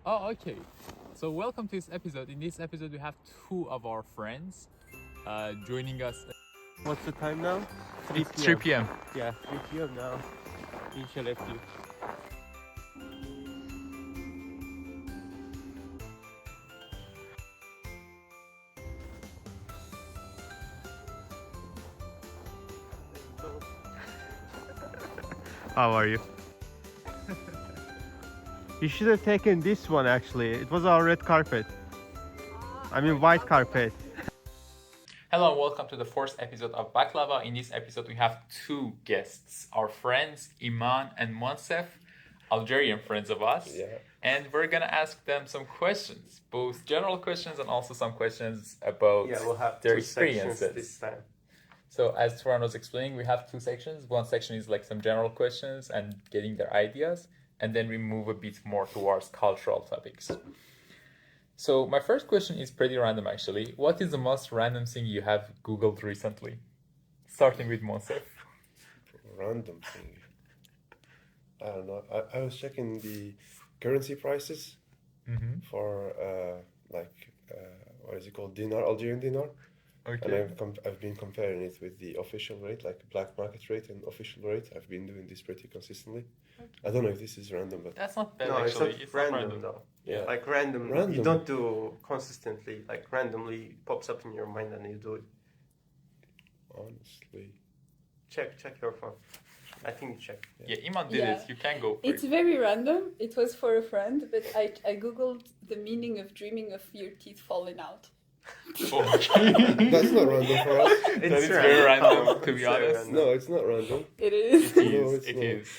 Oh, okay. So welcome to this episode. In this episode, we have two of our friends joining us. What's the time now? 3 It's p.m. 3 p.m. Yeah, 3 p.m. now. Insha left you. How are you? You should have taken this one actually. It was our red carpet. I mean white carpet. Hello and welcome to the first episode of Baklava. In this episode, we have two guests, our friends Imane and Moncef, Algerian friends of us. Yeah. And we're gonna ask them some questions, both general questions and also some questions about We'll have their two sections experiences. this time. So as Turan was explaining, we have two sections. One section is like some general questions and getting their ideas, and then we move a bit more towards cultural topics. So my first question is pretty random actually. What is the most random thing you have Googled recently? Starting with Moncef. Random thing. I don't know. I was checking the currency prices for what is it called? Dinar, Algerian dinar. Okay. And I've been comparing it with the official rate, like black market rate and official rate. I've been doing this pretty consistently. I don't know if this is random, but That's not bad No, actually. it's not random not though. yeah. Like random. You Random. don't do consistently. Like randomly pops up in your mind and you do it. honestly, Check your phone. I think you check. Yeah, Iman did Yeah. it. You can go for It's it. very random. It was for a friend, but I googled the meaning of dreaming of your teeth falling out. Okay. that's not random for us. That is very random, to be It's very honest. random. No, it's not random. It is. It No, is. it's It not. is.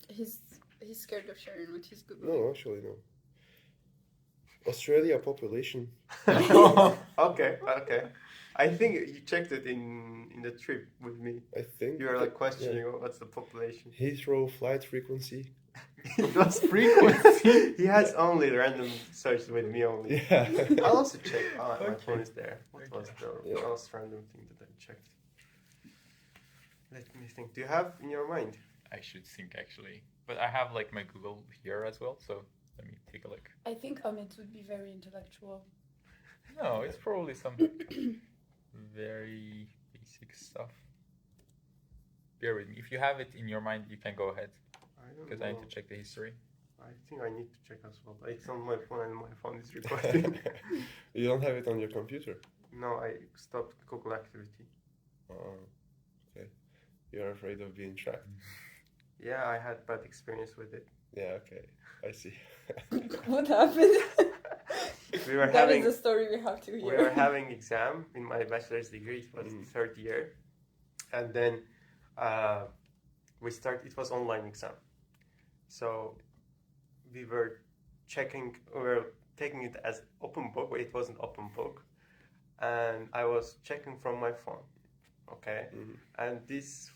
He's scared of sharing what he's googling. No, actually, no. Australia population. Okay. I think you checked it in the trip with me. I think You were like yeah. questioning what's the population. Heathrow flight frequency. It was frequency. He has only random search with me only. Yeah. I'll also check. My Okay. phone is there. What was the Yeah. most random thing that I checked? Let me think. Do you have in your mind? I should think actually. But I have like my Google here as well, so let me take a look. I think Amit would be very intellectual. No, it's probably some very basic stuff. Bear with me. If you have it in your mind, you can go ahead, I don't because know. I need to check the history. I think I need to check as well. But it's on my phone and my phone is recording. You don't have it on your computer. No, I stopped Google activity. Oh, okay. You're afraid of being tracked. Yeah, I had bad experience with it. Yeah, okay. I see. What happened? We were That having is a story we have to we hear. were having exam in my bachelor's degree. It was the third year, and then it was online exam. So we were taking it as open book, but it wasn't open book, and I was checking from my phone. Okay, and this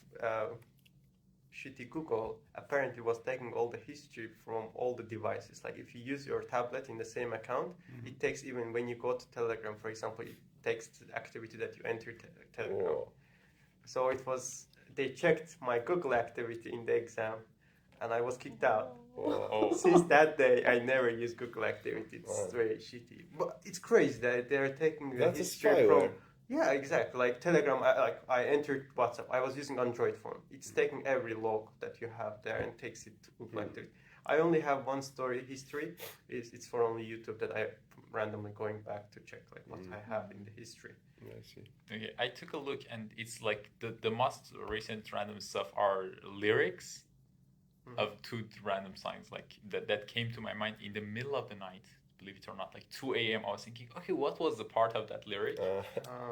shitty Google apparently was taking all the history from all the devices. Like if you use your tablet in the same account, it takes, even when you go to Telegram, for example, it takes the activity that you entered Telegram. Whoa. So they checked my Google activity in the exam, and I was kicked out. Oh, Since that day, I never use Google activity. It's Wow. very shitty. But it's crazy that they're taking the That's a history from... spyware. Yeah, exactly. Like Telegram, I entered WhatsApp. I was using Android phone. It's taking every log that you have there and takes it to Google activity. I only have one story history. It's for only YouTube that I randomly going back to check like what I have in the history. Yeah, I see. okay. I took a look, and it's like the most recent random stuff are lyrics of two random songs like that came to my mind in the middle of the night. Believe it or not, like 2 a.m. I was thinking, okay, what was the part of that lyric?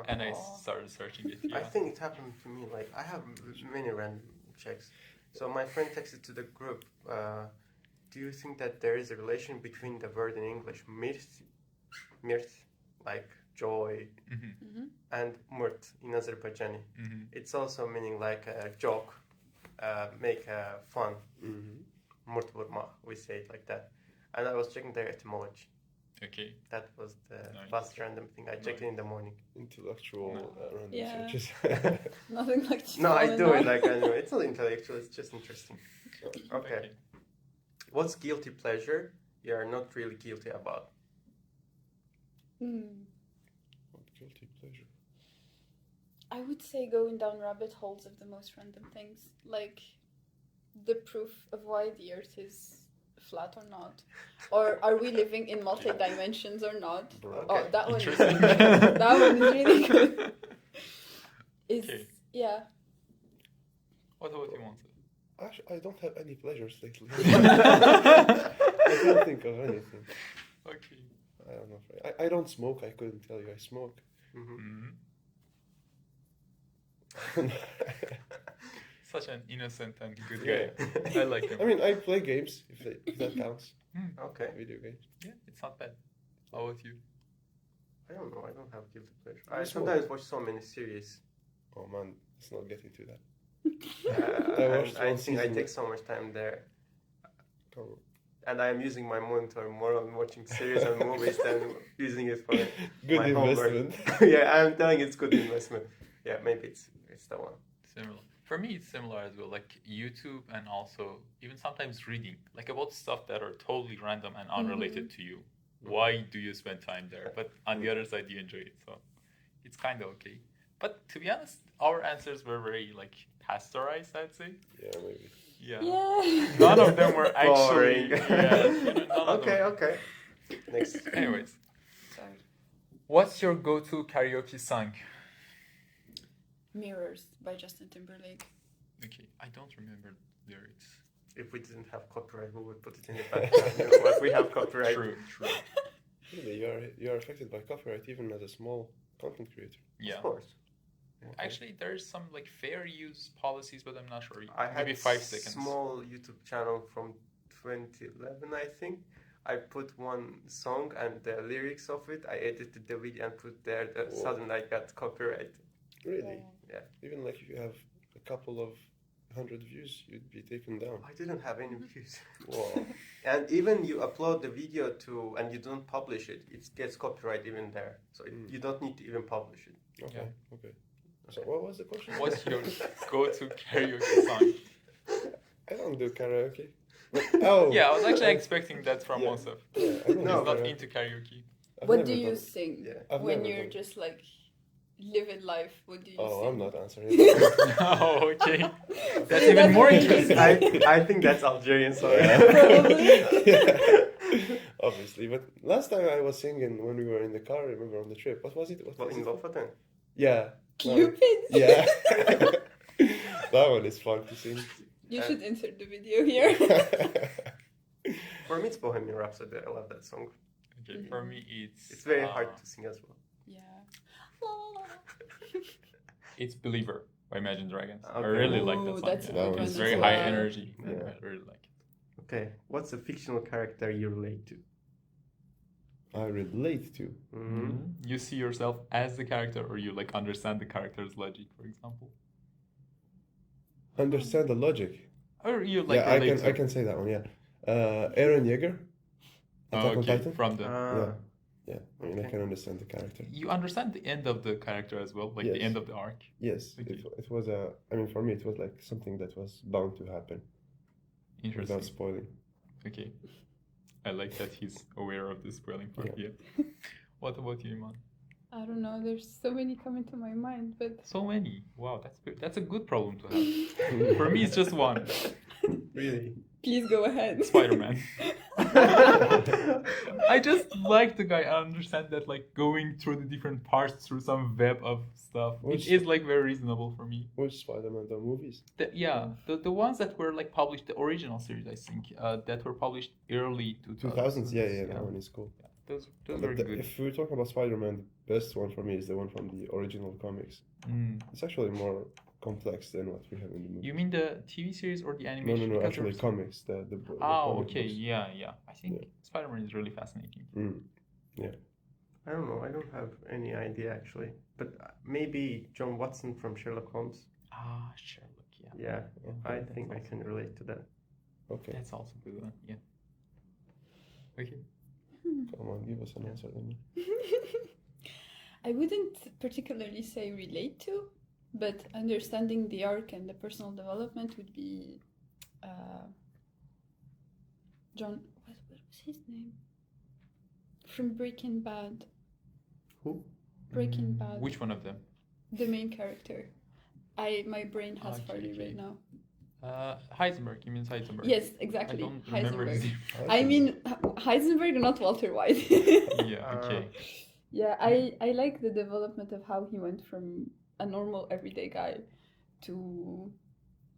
And I started searching it. Yeah. I think it happened to me. Like I have many random checks. So my friend texted to the group. Do you think that there is a relation between the word in English mirt, like joy, and murt in Azerbaijani? It's also meaning like a joke, make fun. Murt vurma, we say it like that. And I was checking their etymology. Okay. That was the Nice. last random thing. I checked it in the morning. Intellectual random Yeah. searches. Nothing like No, I falling do it out. like anyway. It's not intellectual. It's just interesting. Okay. What's guilty pleasure you are not really guilty about? What guilty pleasure? I would say going down rabbit holes of the most random things, like the proof of why the Earth is flat or not, or are we living in multi-dimensions or not? Bro. Oh, that one is Interesting. that one is really good. Okay. Yeah. What about you, Moncef? Actually, I don't have any pleasures lately. I can't think of anything. Okay. I don't know. I don't smoke. I couldn't tell you I smoke. Such an innocent and good Yeah. guy. I like him. I mean, I play games, if that counts. Okay. Video games. Yeah, it's not bad. How about you? I don't know. I don't have guilty pleasure. You I smoke. sometimes watch so many series. Oh man, let's not get into that. I one think I season. take so much time there. Come on. And I am using my monitor more on watching series and movies than using it for Good my homework. investment. Yeah, I'm telling it's good investment. Yeah, maybe it's the one. Similar. For me, it's similar as well. Like YouTube and also even sometimes reading, like about stuff that are totally random and unrelated to you. Why do you spend time there? But on the other side, you enjoy it. So it's kind of okay. But to be honest, our answers were very like pasteurized, I'd say. Yeah, maybe. Yeah. Yeah. None of them were actually. Boring. Yeah, none of Okay, them. okay. Next. Anyways, Sorry. what's your go-to karaoke song? Mirrors by Justin Timberlake. Okay, I don't remember lyrics. If we didn't have copyright, we would put it in the background. But we have copyright. True. Really, you are affected by copyright even as a small content creator. Yeah. Of course. Actually, there's some like fair use policies, but I'm not sure. I had Maybe 5 seconds. small YouTube channel from 2011, I think. I put one song and the lyrics of it. I edited the video and put there. Whoa. Suddenly I got copyright. Really? Yeah. Even like if you have a couple of 100 views, you'd be taken down. I didn't have any views. Wow. And even you upload the video to and you don't publish it, it gets copyright even there. So you don't need to even publish it. Okay. Okay. So what was the question? What's your go-to karaoke song? I don't do karaoke. Oh. Yeah, I was actually expecting that from Yeah. Moncef. Yeah, I don't He's do not karaoke. into karaoke. I've What never do you done- sing Yeah. I've when never you're done- just like living life? What do you Oh, sing? I'm not answering that. Oh, okay. That's That's even more really interesting. I think that's Algerian song. Probably. Yeah. Obviously, but last time I was singing when we were in the car, remember on the trip. What was it? What Well, was in it? Lofoten. Yeah. Cupid. Yeah. That one is fun to sing. You should insert the video here. For me, it's Bohemian Rhapsody. I love that song. Okay, for me, it's It's very hard to sing as well. Yeah. It's Believer by Imagine Dragons. I Okay. really like that Ooh, song. that's a yeah. good It's one very as high well. energy. and Yeah. I really like it. Okay, what's a fictional character you relate to? I relate to. You see yourself as the character, or you like understand the character's logic, for example, Understand the logic. or you like yeah, relate to. I can say that one. Yeah. Aaron Yeager. Attack on Okay, Titan. from the Yeah. I mean, I Okay. can understand the character. you understand the end of the character as well, like the Yes. end of the arc. Yes. Okay. It was a. I mean, for me, it was like something that was bound to happen Interesting. without spoiling. Okay, I like that he's aware of the spoiling part. Yeah. Yeah. What about you, Iman? I don't know. There's so many coming to my mind, but So many. Wow, that's good. That's a good problem to have. For me, it's just one. Really? please go ahead. Spider-Man. I just like the guy. I understand that like going through the different parts through some web of stuff, which Which- is like very reasonable for me. Which Spider-Man the movies? The ones that were like published, the original series, I think, that were published early 2000s. Yeah. That one is cool. Those But were good. if we're talking about Spider-Man, the best one for me is the one from the original comics. It's actually more complex than what we have in the movie. You mean the TV series or the No, animation? no, Because actually there's- comics. The Oh, comic okay, books. yeah. I think Yeah. Spider-Man is really fascinating. I don't know. I don't have any idea actually. But maybe John Watson from Sherlock Holmes. Ah, Sherlock, yeah. Yeah, I that's think I awesome. can relate to that. Okay, That's also a good one, yeah. Okay. come on, give us an answer then. I wouldn't particularly say relate to, but understanding the arc and the personal development would be John. What was his name? From Breaking Bad. Who? Breaking Bad. Which one of them? The main character. My brain has Okay, farted okay. right now. Heisenberg. You mean Heisenberg? Yes, I exactly. don't remember his Heisenberg. name. I mean Heisenberg, not Walter White. Yeah. Okay. Yeah, I like the development of how he went from a normal everyday guy to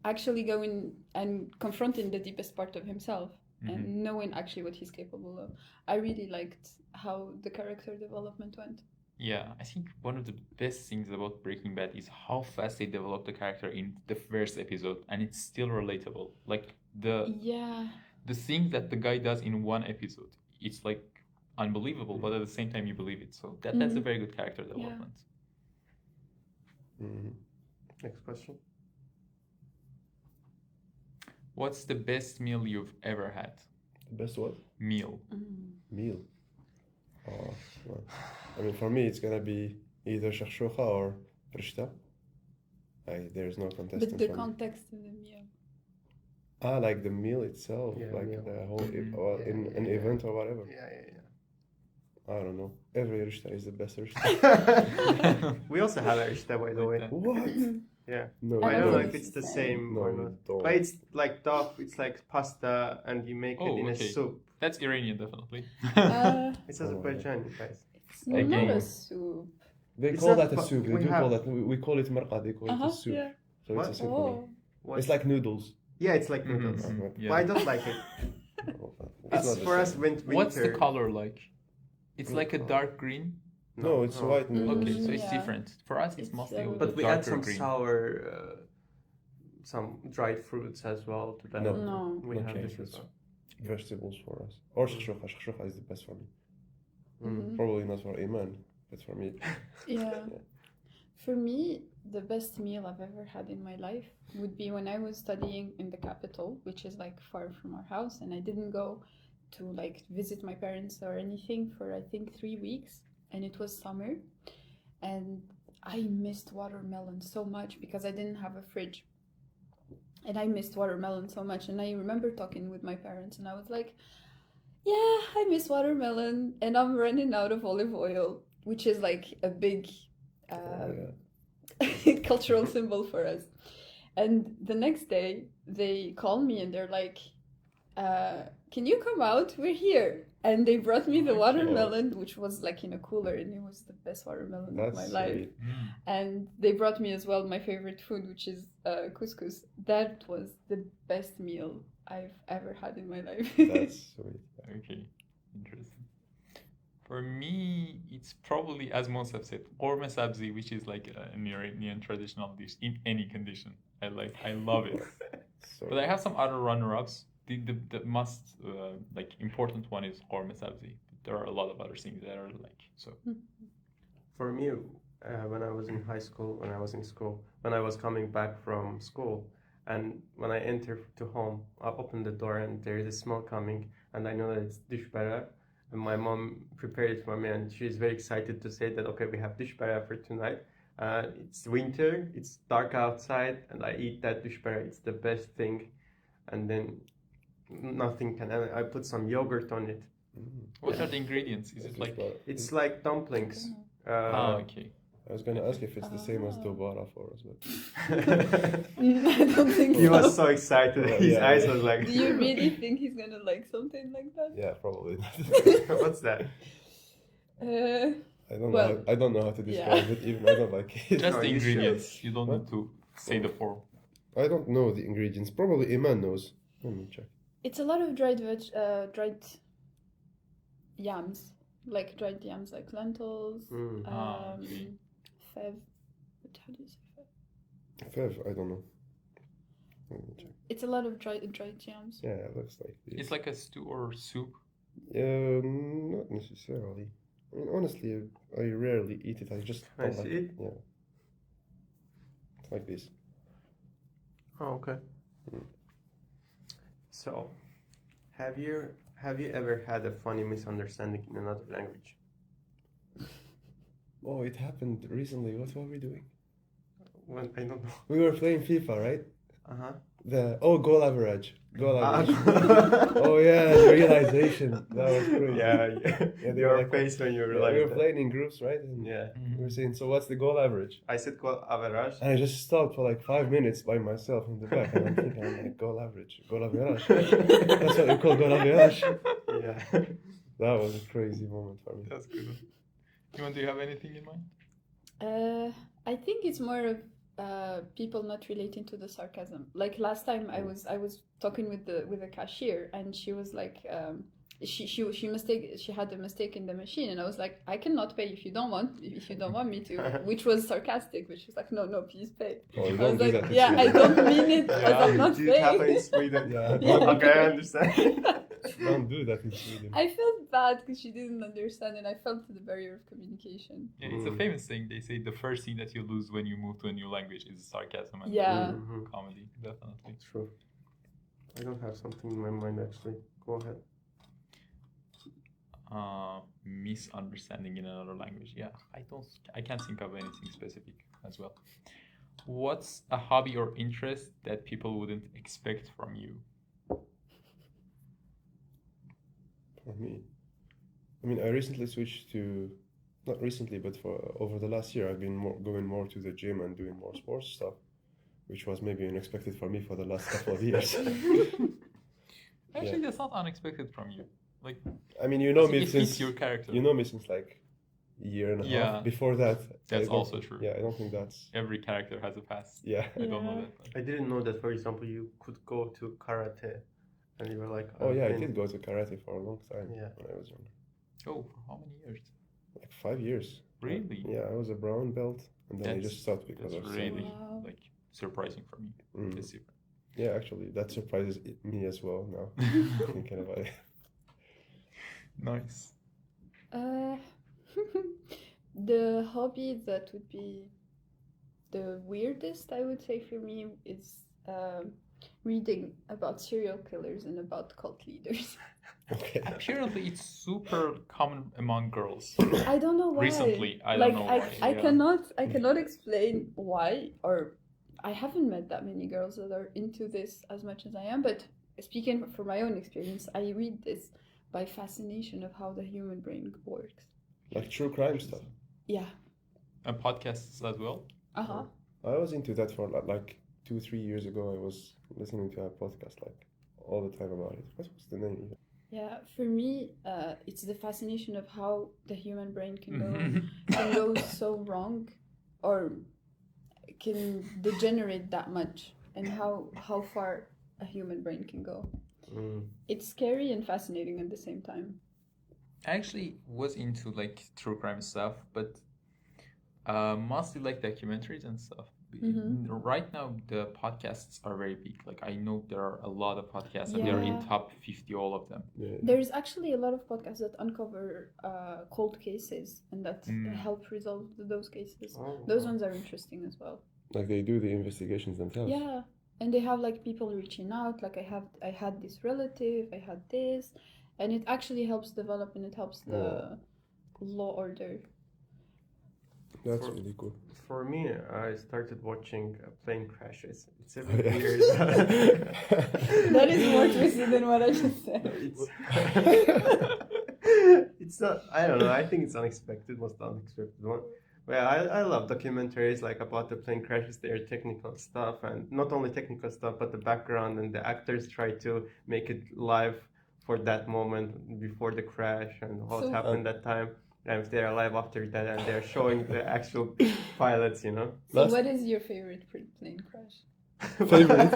actually going and confronting the deepest part of himself and knowing actually what he's capable of. I really liked how the character development went. Yeah, I think one of the best things about Breaking Bad is how fast they develop the character in the first episode, and it's still relatable. Like the thing that the guy does in one episode, it's like unbelievable, but at the same time you believe it. So that's a very good character development. Next question. What's the best meal you've ever had? The best what? Meal. Meal. Oh, well, I mean, for me, it's gonna be either shakshuka or rishta. There's no contestant. But the for me. context of the meal. Like the meal itself, Yeah, like meal. the whole in an event or whatever. Yeah. I don't know. Every rishta is the best rishta. We also have Arishta, by the way. What? Yeah. No, I don't don't know think if it's it's the the same No, or we not. don't. But it's like duff, it's like pasta, and you make it in okay. a soup. That's Iranian, definitely. It's Azerbaijani, guys. It's not Again. a soup. They It's call not- that a but soup. They we do call have- that. We call it marqa. They call it a soup. Yeah. So What? it's a soup for me. Oh. What? It's like noodles. Yeah, it's like noodles. Mhm. But I don't like it. It's It's not for the us same. winter. What's the color like? It's like a dark green. No, it's white noodles. Okay, so it's Yeah. different. For us, it's It's mostly yellow. with But the we add darker some green. sour, some dried fruits as well to that. No. No. We have Okay, this as it's- well. Vegetables for us. Or shakshuka. Shakshuka is the best for me. Mhm. Probably not for Iman, but for me. Yeah. For me, the best meal I've ever had in my life would be when I was studying in the capital, which is like far from our house, and I didn't go to like visit my parents or anything for I think 3 weeks, and it was summer, and I missed watermelon so much because I didn't have a fridge. And I missed watermelon so much, and I remember talking with my parents, and I was like, yeah, I miss watermelon, and I'm running out of olive oil, which is like a big cultural symbol for us. And the next day, they call me and they're like, can you come out? We're here. And they brought me the watermelon, which was like in a cooler, and it was the best watermelon of my That's life. sweet. And they brought me as well my favorite food, which is couscous. That was the best meal I've ever had in my life. That's sweet. Okay, interesting. For me, it's probably, as Moncef said, korma sabzi, which is like an Iranian traditional dish in any condition. I love it. So But I have some other runner-ups. The most like important one is korma sabzi. There are a lot of other things that are like so. For me, when I was in high school, when I was coming back from school, and when I enter to home, I open the door and there is a smell coming, and I know that it's dushbara. And my mom prepared it for me, and she's very excited to say that, okay, we have dushbara for tonight. It's winter, it's dark outside, and I eat that dushbara. It's the best thing. And then nothing can, and I put some yogurt on it. What are the ingredients? Is it like? It's like dumplings. Okay. I was gonna ask if it's the same as dobara for us, but I don't think He so. was so excited. His Yeah. eyes was like, Do you really think he's gonna like something like that? yeah, probably. what's that? I don't know how to describe it. Even I don't like it. Just No, the you should. ingredients. You don't What? need to say the form. I don't know the ingredients. Probably Iman knows. Let me check. It's a lot of dried yams, like dried yams, like lentils, okay. fev. How do you say fev? Fev, I don't know. Let me check. It's a lot of dried yams. Yeah, it looks like this. It's like a stew or soup. Not necessarily. I mean, honestly, I rarely eat it. I just I don't see like it. Yeah. It's like this. Oh, okay. So, have you ever had a funny misunderstanding in another language? Oh, it happened recently. What were we doing? Well, I don't know. We were playing FIFA, right? Uh huh. goal average. Oh yeah, the realization. That was crazy. Yeah, they were your like, face when you we realized were that. playing in groups, right? And Yeah, we were saying, so what's the goal average? I said goal average. And I just stopped for like 5 minutes by myself in the back, and I'm thinking, I'm like, goal average. That's what you call goal average. Yeah, That was a crazy moment for me. That's good. Iman, do you have anything in mind? I think it's more of people not relating to the sarcasm. Like last time, I was talking with the cashier, and she was like, she had a mistake in the machine, and I was like, I cannot pay if you don't want me to, which was sarcastic, but she was like, no, please pay. Oh, you I don't was do like, that in yeah, I Sweden. don't mean it as I'm not did it happen in paying. Sweden? Yeah. Okay, I understand. Don't do that in Sweden. I felt bad because she didn't understand, and I felt the barrier of communication. Yeah, it's a famous thing. They say the first thing that you lose when you move to a new language is sarcasm and Yeah. comedy. Definitely. True. I don't have something in my mind actually. Go ahead. Misunderstanding in another language. Yeah, I can't think of anything specific as well. What's a hobby or interest that people wouldn't expect from you? For me, I mean, I recently switched to, not recently, but for over the last year, I've been going more to the gym and doing more sports stuff, which was maybe unexpected for me for the last couple of years. Actually, that's not unexpected from you. Like, I mean, you know I me think it fits since your character. you know me since like a year and a Yeah. half. Before that, That's I don't- also true. Yeah, I don't think that's. Every character has a past. Yeah. I don't know Yeah. that. But I didn't know that, for example, you could go to karate, and you were like, Oh yeah, I in- did go to karate for a long time Yeah. when I was younger. oh, for how many years? Like 5 years. Really? Yeah, I was a brown belt, and then I That's- just stopped because That's of really Wow. like surprising for me. Mm. It's different. Yeah, actually, that surprises me as well now. Thinking about it. Nice. The hobby that would be the weirdest, I would say, for me is reading about serial killers and about cult leaders. Okay. Apparently, it's super common among girls. I don't know why. Recently, I don't like, know I, why, I yeah. cannot explain why, or I haven't met that many girls that are into this as much as I am. But speaking from my own experience, I read this by fascination of how the human brain works. Like true crime stuff. Yeah. And podcasts as well. Uh-huh. I was into that for like 2-3 years ago. I was listening to a podcast like all the time about it. What was the name? Yeah, for me, it's the fascination of how the human brain can Mm-hmm. go so wrong, or can degenerate that much, and how far a human brain can go. It's scary and fascinating at the same time. I actually was into like true crime stuff, but mostly like documentaries and stuff. Right now, the podcasts are very big. Like I know there are a lot of podcasts, and they're in Yeah. top 50, all of them. Yeah. There's actually a lot of podcasts that uncover cold cases and that help resolve those cases. Oh, Those wow. ones are interesting as well. Like they do the investigations themselves. Yeah, and they have like people reaching out. Like I had this relative, I had this, and it actually helps develop and it helps the law order. That's For- really cool. For me, I started watching plane crashes. It's a Oh, bit yeah. weird. That is more twisted than what I just said. It's not. I don't know. I think it's unexpected. Most unexpected one. Well, I love documentaries like about the plane crashes. Their technical stuff, and not only technical stuff, but the background, and the actors try to make it live for that moment before the crash and what So- happened that time. And if they're alive after that, and they're showing the actual pilots, you know. So Last- what is your favorite plane crash? Favorite?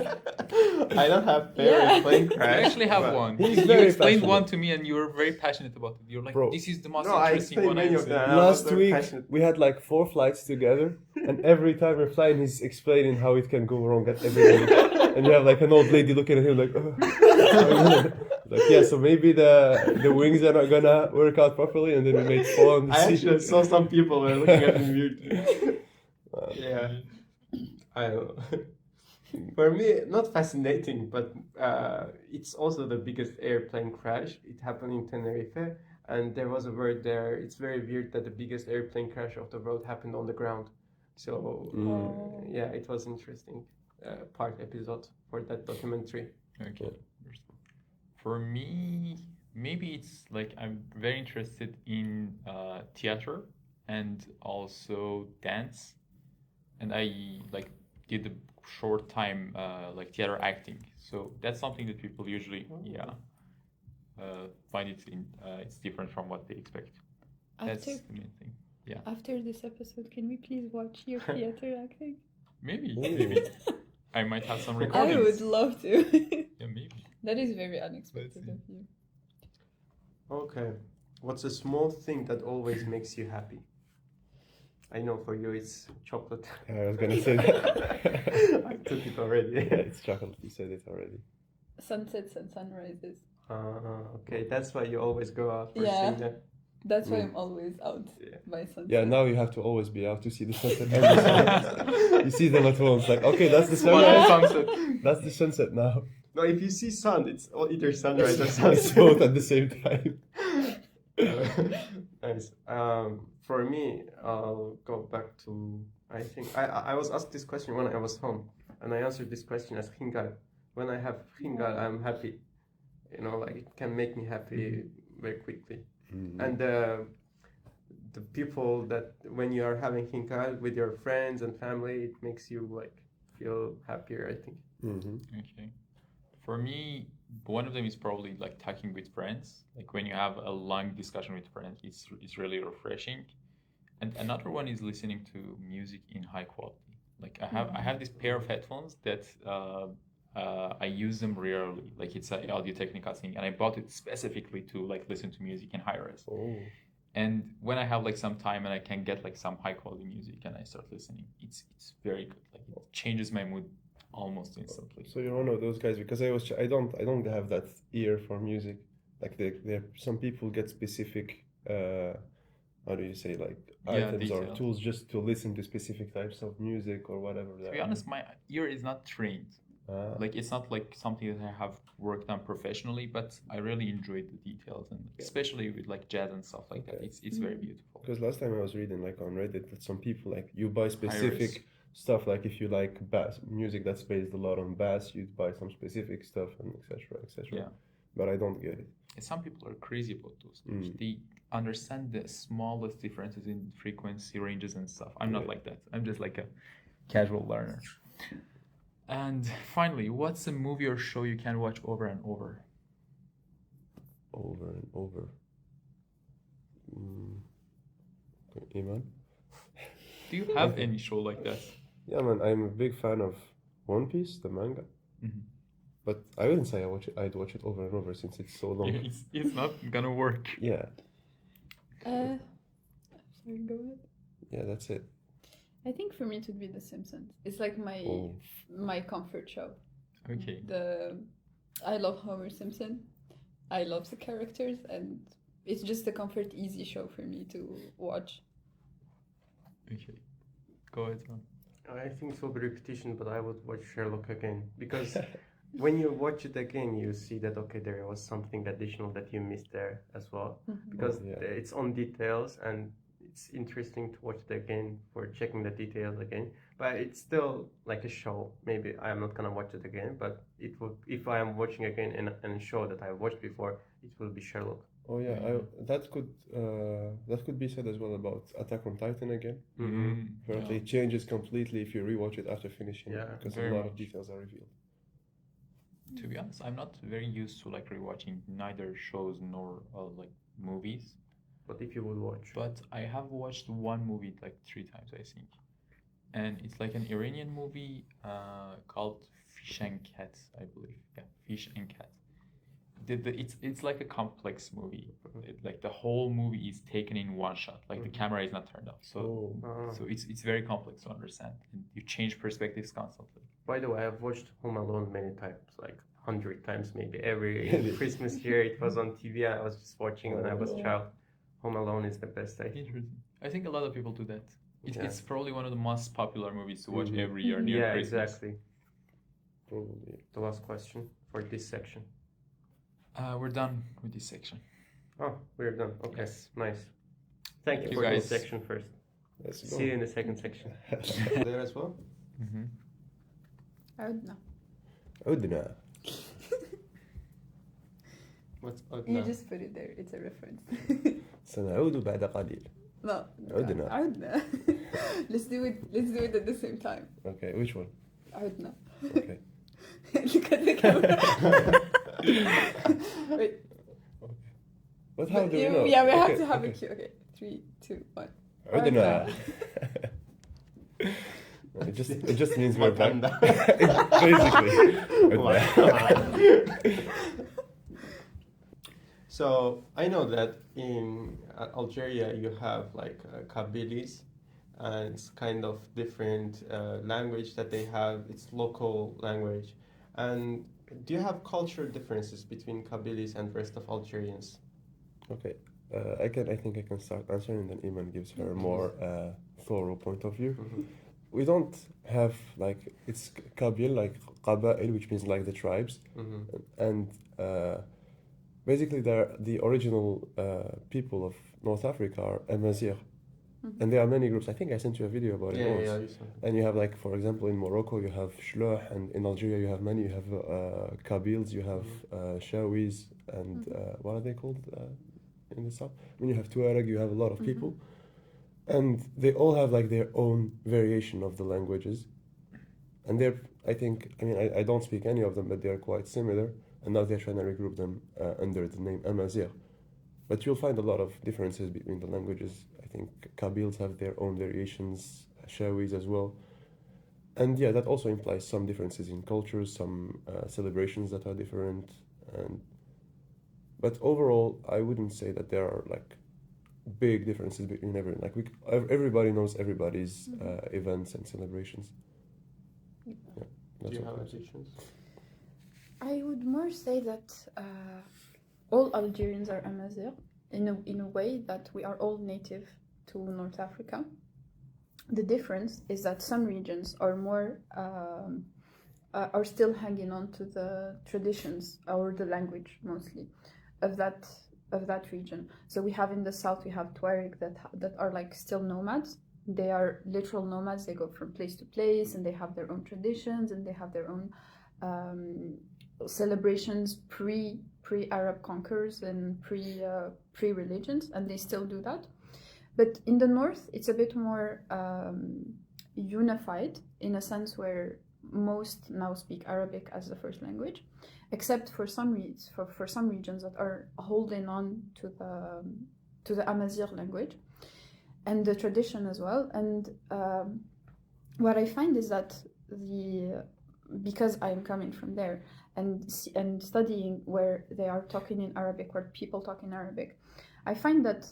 I don't have favorite Yeah. plane I crash. actually have but- one. He's You very explained passionate. one to me, and you were very passionate about it. You're like, Bro. this is the most No, I interesting explained one many I've of seen. them. I was Last very week passionate. we had like 4 flights together, and every time we're flying, he's explaining how it can go wrong at every minute. And you have like an old lady looking at him like, like yeah, so maybe the wings are not gonna work out properly, and then we made fall on the I seat. actually saw some people were looking at me weirdly. Yeah, I don't know. For me, not fascinating, but it's also the biggest airplane crash. It happened in Tenerife, and there was a word there. It's very weird that the biggest airplane crash of the world happened on the ground. So Oh. yeah, it was interesting. part episode for that documentary? Okay. For me, maybe it's like I'm very interested in theater and also dance, and I like did a short time like theater acting. So that's something that people usually find it's different from what they expect. That's After, the main thing. Yeah. after this episode, can we please watch your theater acting? Maybe. I might have some I recordings. would love to. Yeah, maybe. That is very unexpected see. of you. Okay. What's a small thing that always makes you happy? I know for you it's chocolate. I was gonna say that. I took it already. Yeah, it's chocolate. You said it already. Sunsets and sunrises. Okay, that's why you always go out for Yeah. seeing that. That's why I'm always out Yeah. by sunset. Yeah, now you have to always be out to see the sunset and the sunrise. You see them at once, like, okay, that's the sunrise. Sunset. That's the sunset now. No, if you see sun, it's either sunrise or It's sunset. both at the same time. Nice. For me, I'll go back to. I think I was asked this question when I was home, and I answered this question as hingal. When I have hingal, I'm happy. You know, like it can make me happy very quickly. And the people that when you are having hingal with your friends and family, it makes you like feel happier, I think. Okay. For me, one of them is probably like talking with friends. Like when you have a long discussion with friends, it's really refreshing. And another one is listening to music in high quality. Like I have this pair of headphones that I use them rarely. Like it's an Audio Technica thing, and I bought it specifically to like listen to music in high res. Oh. And when I have like some time and I can get like some high quality music and I start listening, it's very good. Like it changes my mood almost instantly. So you're one of those guys, because I don't have that ear for music. Like some people get specific how do you say, like items or detail. tools just to listen to specific types of music or whatever. To be honest, my ear is not trained. Like it's not like something that I have worked on professionally, but I really enjoyed the details, and especially with like jazz and stuff like that. It's very beautiful. Because last time I was reading like on Reddit that some people, like, you buy specific stuff, like if you like bass music that's based a lot on bass, you'd buy some specific stuff and etc. Yeah. But I don't get it. And some people are crazy about those things. They understand the smallest differences in frequency ranges and stuff. I'm not like that. I'm just like a casual learner. And finally, what's a movie or show you can watch over and over? Over and over. Iman? Do you have any show like that? Yeah, man, I'm a big fan of One Piece, the manga. But I wouldn't say I'd watch it over and over since it's so long. It's not gonna work. Yeah. Sorry, go ahead. Yeah, that's it. I think for me it would be The Simpsons. It's like my comfort show. Okay. I love Homer Simpson. I love the characters, and it's just a comfort, easy show for me to watch. Okay. Go ahead, Ron. I think it will be repetition, but I would watch Sherlock again because when you watch it again, you see that okay, there was something additional that you missed there as well, because it's on details and it's interesting to watch it again for checking the details again. But it's still like a show. Maybe I am not gonna watch it again, but it would if I am watching again in a show that I watched before, it will be Sherlock. Oh yeah, that could be said as well about Attack on Titan again. Apparently, it changes completely if you rewatch it after finishing. Yeah, because very a lot much. of details are revealed. To be honest, I'm not very used to like rewatching neither shows nor like movies. But if you would watch, But I have watched one movie like 3 times, I think, and it's like an Iranian movie called Fish and Cat, I believe. Yeah, Fish and Cat. It's like a complex movie. Like the whole movie is taken in one shot. Like the camera is not turned off, so it's very complex to understand, and you change perspectives constantly. by the way, I've watched Home Alone many times, like 100 times maybe. Every Christmas year it was on TV. I was just watching when I was a child. Home Alone is the best, I think. Interesting. I think a lot of people do that. Yeah. It's probably one of the most popular movies to watch every year near Yeah, Christmas. exactly. Probably. The last question for this section. We're done with this section. Oh, we're done. Okay, Yes. nice. Thank you You for guys. this section first. Let's go. See you in the second section. There as well? Mm-hmm. عدنا. عدنا. What's You just put it there. It's a reference. سنعود بعد قليل. No. عدنا. عدنا. Let's do it at the same time. Okay, which one? عدنا. Okay. Look at the camera. Wait. But how do we know? Yeah, we have Okay, to have okay. a cue. Okay, 3, 2, 1. عدنا. It just means we're back. Wakanda. Basically. So I know that in Algeria you have like Kabylis, and it's kind of different language that they have. It's local language. And do you have cultural differences between Kabylis and rest of Algerians? Okay. I think I can start answering, and then Iman gives her more thorough point of view. Mhm. We don't have like it's Kabyl, like Qaba'il, which means like the tribes, Mhm. and basically they're the original people of North Africa are Amazigh, and there are many groups. I think I sent you a video about it once. Yeah. You said. And you have like, for example, in Morocco you have Shloh, and in Algeria you have many. You have Kabyls, you have Shawis, and what are they called in the south? When you have Tuareg, you have a lot of people, and they all have like their own variation of the languages, and they're. I don't speak any of them, but they're quite similar. And now they're trying to regroup them under the name Amazigh. But you'll find a lot of differences between the languages. I think Kabyls have their own variations, Shawis as well. And yeah, that also implies some differences in cultures, some celebrations that are different. But overall, I wouldn't say that there are like big differences between everyone. Like everybody knows everybody's events and celebrations. Yeah, Do you what have I would say. additions? I would more say that all Algerians are Amazigh in a way that we are all native to North Africa. The difference is that some regions are more are still hanging on to the traditions or the language mostly of that region. So we have in the south we have Tuareg that are like still nomads. They are literal nomads. They go from place to place, and they have their own traditions, and they have their own celebrations pre-Arab conquerors and pre-religions, and they still do that. But in the north, it's a bit more unified in a sense where most now speak Arabic as the first language, except for some regions that are holding on to the Amazigh language and the tradition as well. And what I find is that because I'm coming from there and studying where they are talking in Arabic, where people talk in Arabic, I find that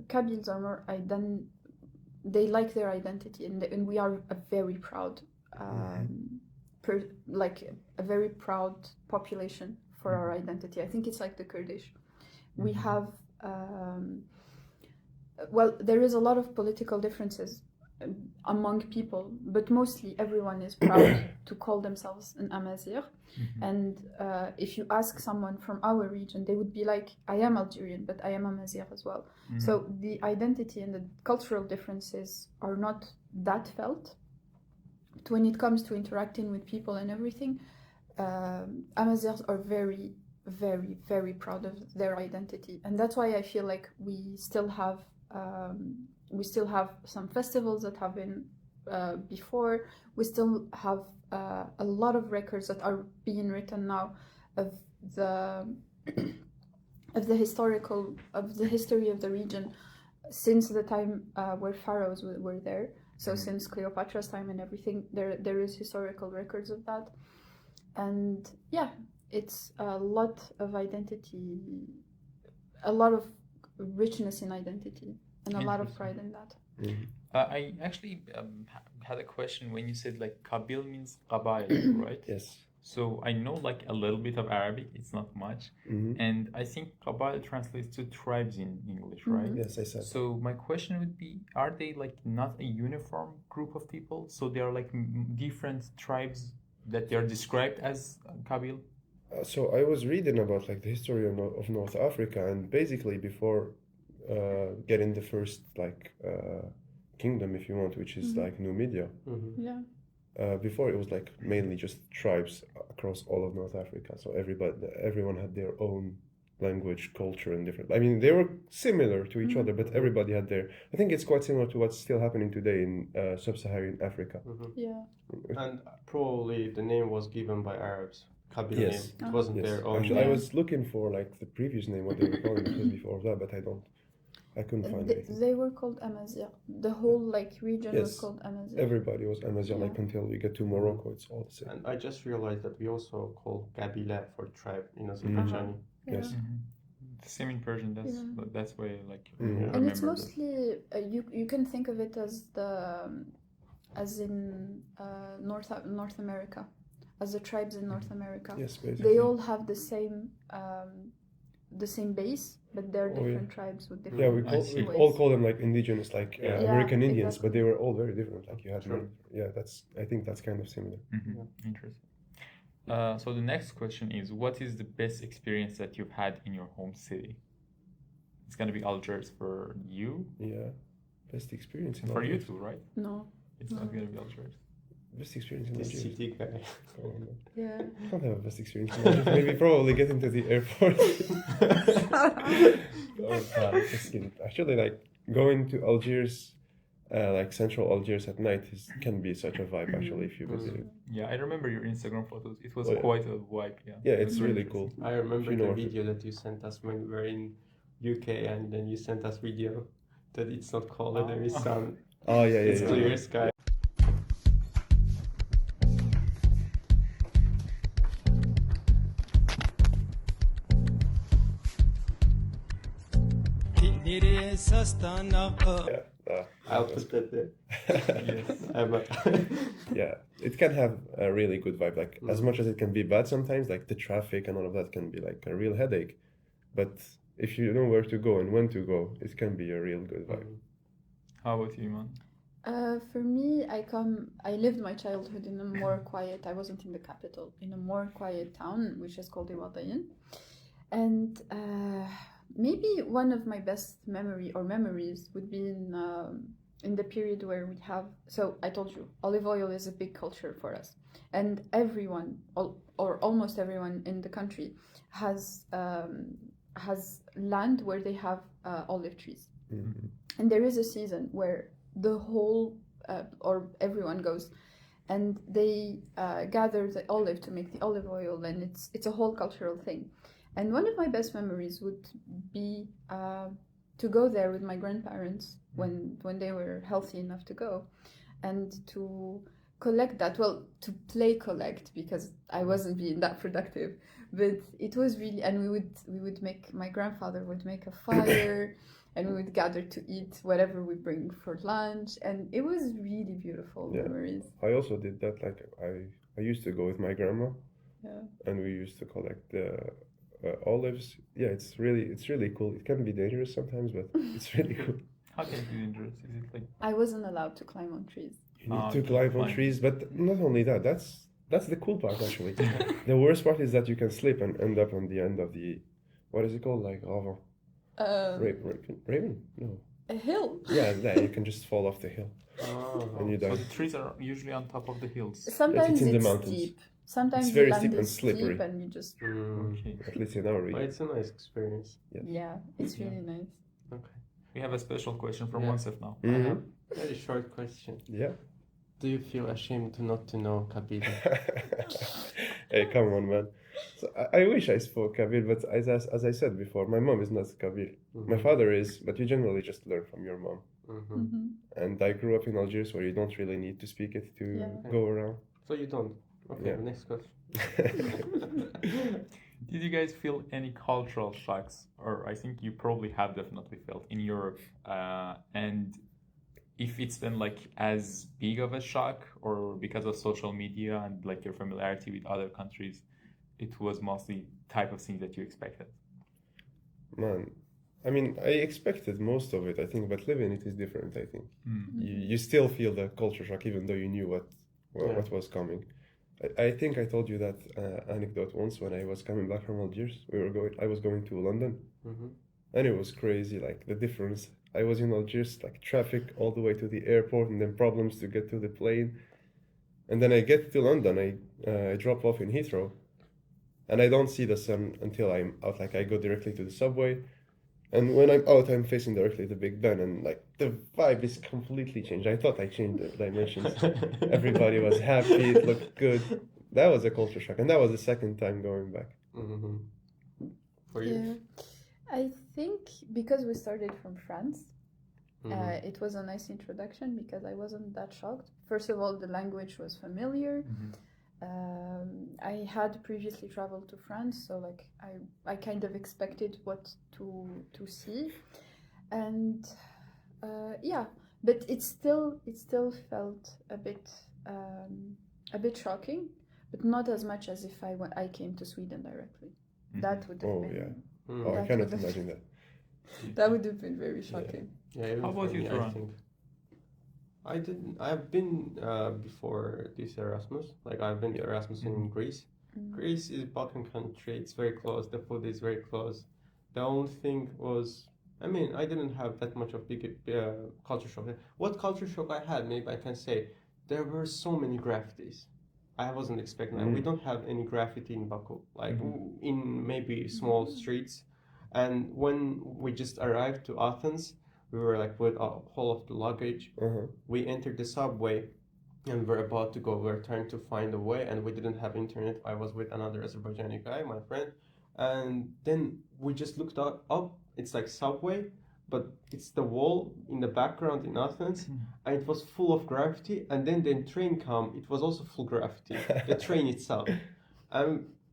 Kabyls are more they like their identity, and we are a very proud, a very proud population for our identity. I think it's like the Kurdish. We have, there is a lot of political differences among people, but mostly everyone is proud to call themselves an Amazigh. And if you ask someone from our region, they would be like, I am Algerian, but I am Amazigh as well. So the identity and the cultural differences are not that felt. But when it comes to interacting with people and everything, Amazighs are very, very, very proud of their identity. And that's why I feel like we still have some festivals that have been before. We still have a lot of records that are being written now of the history of the region since the time where pharaohs were there. So since Cleopatra's time and everything, there is historical records of that. And yeah, it's a lot of identity, a lot of richness in identity, and a lot of pride in that. I actually had a question when you said like Kabil means Qabail, right? Yes. So I know like a little bit of Arabic, it's not much. And I think Qabail translates to tribes in English, right? Yes, I said. So my question would be, are they like not a uniform group of people? So they are like different tribes that they are described as Kabil? So I was reading about like the history of North Africa, and basically before getting the first like kingdom, if you want, which is like Numidia. Yeah. before it was like mainly just tribes across all of North Africa. So everyone had their own language, culture, and different. I mean, they were similar to each other, but everybody had their. I think it's quite similar to what's still happening today in sub-Saharan Africa. Yeah. And probably the name was given by Arabs. Kabyle Yes. name. It wasn't Yes, their own actually, I name. was looking for like the previous name, what they were calling it before that, but I couldn't find anything. They were called Amazigh. The whole like region was Yes. called Amazigh. Everybody was Amazigh, Yeah. like until we get to Morocco, it's all the same. And I just realized that we also call Kabyle for tribe in Azerbaijani. Yes. The same in Persian. That's why like. Mhm. And it's remember mostly you can think of it as as in North America, as the tribes in North America. Yes, basically. They all have the same base, but they're Oh, yeah. different tribes with different. Yeah, I see. we all call them like indigenous, like Yeah. American Yeah, Indians, but exactly. they were all very different. Like you had, Sure. I think that's kind of similar. Interesting. So the next question is, what is the best experience that you've had in your home city? It's gonna be Algiers for you, Yeah, best experience in for you Algiers. too, right? No. It's not gonna be Algiers. Best experience in The Algiers. city guy. Oh, no. Yeah. I can't have a best experience in Algiers. Maybe probably getting to the airport. Just kidding. Actually, like going to Algiers, like central Algiers at night can be such a vibe. Actually, if you visit it. Yeah, I remember your Instagram photos. It was Oh, yeah. quite a vibe. Yeah. Yeah, It it's was very really cool. interesting. I remember You know the what- video that you sent us when we were in UK, and then you sent us video that it's not cold and there is sun. Oh yeah, It's yeah. clear sky. I'll put that there. Yeah, it can have a really good vibe. Like as much as it can be bad sometimes, like the traffic and all of that can be like a real headache. But if you know where to go and when to go, it can be a real good vibe. How about you, Iman? For me, I lived my childhood in a more quiet, I wasn't in the capital, in a more quiet town, which is called Iwadayin. And maybe one of my best memories would be in the period where we have, so I told you, olive oil is a big culture for us. And everyone, or almost everyone in the country has land where they have olive trees. Mhm. And there is a season where the whole or everyone goes and they gather the olive to make the olive oil, and it's a whole cultural thing. And one of my best memories would be to go there with my grandparents when they were healthy enough to go, and to collect that, well, to play collect, because I wasn't being that productive, but it was really, and we would make, my grandfather would make a fire and we would gather to eat whatever we bring for lunch, and it was really beautiful memories. I also did that. Like I used to go with my grandma, and we used to collect the olives. Yeah, it's really cool. It can be dangerous sometimes, but it's really cool. How can it be dangerous? Is it like I wasn't allowed to climb on trees. You need to okay, climb on fine. trees, but not only that. That's the cool part actually. The worst part is that you can slip and end up on the end of the, what is it called? Like raven? No. A hill. Yeah, there you can just fall off the hill and you so die. the trees are usually on top of the hills? Sometimes in the it's mountains. steep. Sometimes It's very the land steep and is slippery. steep and you just Okay. At least in our But region. it's a nice experience. yeah, it's really nice. Okay. We have a special question from Yeah. Moncef now. I Mhm. have a very short question. Yeah. Do you feel ashamed not to know Kabyle? Hey, come on, man. So I wish I spoke Kabyle, but as I said before, my mom is not Kabyle. My father is, but you generally just learn from your mom. Mm-hmm. And I grew up in Algiers, where you don't really need to speak it to go around. So you don't. Okay, Yeah. next question. Did you guys feel any cultural shocks, or I think you probably have definitely felt in Europe, and if it's been like as big of a shock, or because of social media and like your familiarity with other countries, it was mostly type of things that you expected? Man, I mean, I expected most of it, I think, but living it is different, I think. You still feel the culture shock, even though you knew what was coming. I think I told you that anecdote once when I was coming back from Algiers. I was going to London, and it was crazy, like the difference. I was in Algiers, like traffic all the way to the airport, and then problems to get to the plane. and then I get to London. I drop off in Heathrow, and I don't see the sun until I'm out. Like I go directly to the subway, and when I'm out, I'm facing directly to Big Ben, and like the vibe is completely changed. I thought I changed the dimensions. Everybody was happy. It looked good. That was a culture shock, and that was the second time going back. Mm-hmm. For you? Yeah, I think because we started from France, Mm-hmm. it was a nice introduction because I wasn't that shocked. First of all, the language was familiar. I had previously traveled to France, so like I kind of expected what to see, and yeah, but it still felt a bit shocking, but not as much as if I came to Sweden directly. That would have Oh, been yeah. Mm. Oh, I That cannot would have- imagine that. that would have been very shocking. Yeah, even How about for you, me, I Turan? think. I didn't. I've been before this Erasmus. Like I've been to Erasmus in Greece. Greece is a Balkan country. It's very close. The food is very close. The only thing was, I mean, I didn't have that much of big culture shock. What culture shock I had, maybe I can say, there were so many graffitis. I wasn't expecting that. We don't have any graffiti in Baku, like in maybe small streets. And when we just arrived to Athens, we were like with a whole of the luggage. We entered the subway and we're about to go. We're trying to find a way, and we didn't have internet. I was with another Azerbaijani guy, my friend, and then we just looked up. It's like subway, but it's the wall in the background in Athens, and it was full of graffiti. And then the train come. It was also full graffiti. The train itself.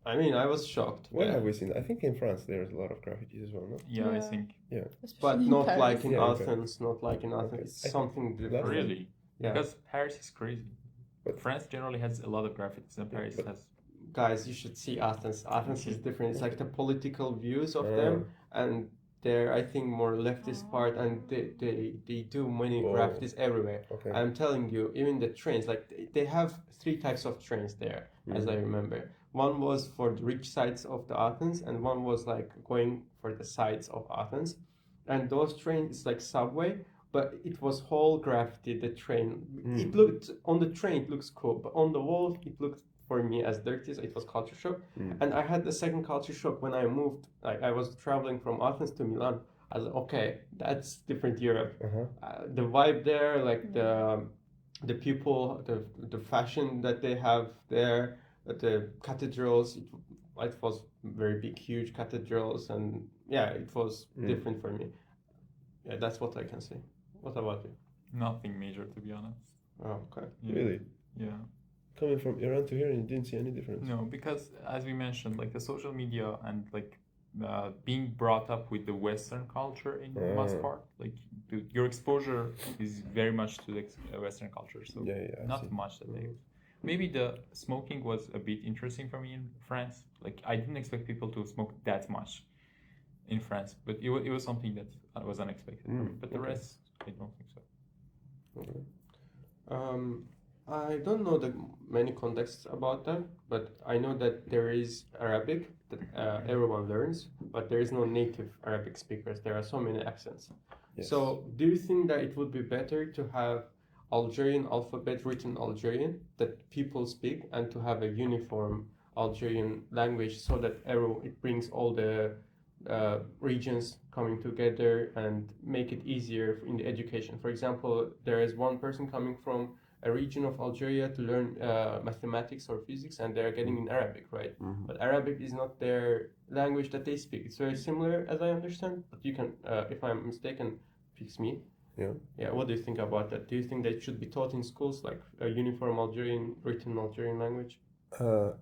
I mean, I was shocked. Where Yeah. have we seen that? I think in France there's a lot of graffitis as well, no? Yeah, I Yeah. think. Especially But in not Paris. like in Yeah, okay. Athens. Not like in Athens. Okay. It's I think something different. that's- Really? Yeah. Because Paris is crazy. But- France generally has a lot of graphics, and Paris but- has. Guys, you should see Athens. Athens is different. It's like the political views of Ah. them, and they're, I think, more leftist part, and they do many Oh. graffitis everywhere. Okay. I'm telling you, even the trains, like they have 3 types of trains there, as I remember. One was for the rich sides of the Athens, and one was like going for the sides of Athens. And those trains, it's like subway, but it was whole graffiti. The train, it looked on the train, it looks cool, but on the wall, it looked for me as dirty. So it was culture shock. And I had the second culture shock when I moved. Like I was traveling from Athens to Milan. I was like, okay, that's different Europe. The vibe there, like the people, the fashion that they have there, the cathedrals. It was very big, huge cathedrals, and yeah, it was different for me. Yeah, that's what I can say. What about you? Nothing major, to be honest. Oh, okay. Yeah. Really? Yeah. Coming from Iran to here and you didn't see any difference? No, because as we mentioned, like the social media and like being brought up with the Western culture in most part, like your exposure is very much to the Western culture. So Yeah, I not see. much that they. Maybe the smoking was a bit interesting for me in France. Like I didn't expect people to smoke that much in France, but it was something that was unexpected for me. But the rest, I don't think so. I don't know the many contexts about that, but I know that there is Arabic that everyone learns, but there is no native Arabic speakers. There are so many accents. Yes. So, do you think that it would be better to have Algerian alphabet written Algerian that people speak, and to have a uniform Algerian language so that it brings all the regions coming together and make it easier in the education? For example, there is one person coming from a region of Algeria to learn mathematics or physics, and they're getting in Arabic, right? But Arabic is not their language that they speak. It's very similar, as I understand, but you can, if I'm mistaken, fix me. Yeah, what do you think about that? Do you think that it should be taught in schools, like a uniform written Algerian language?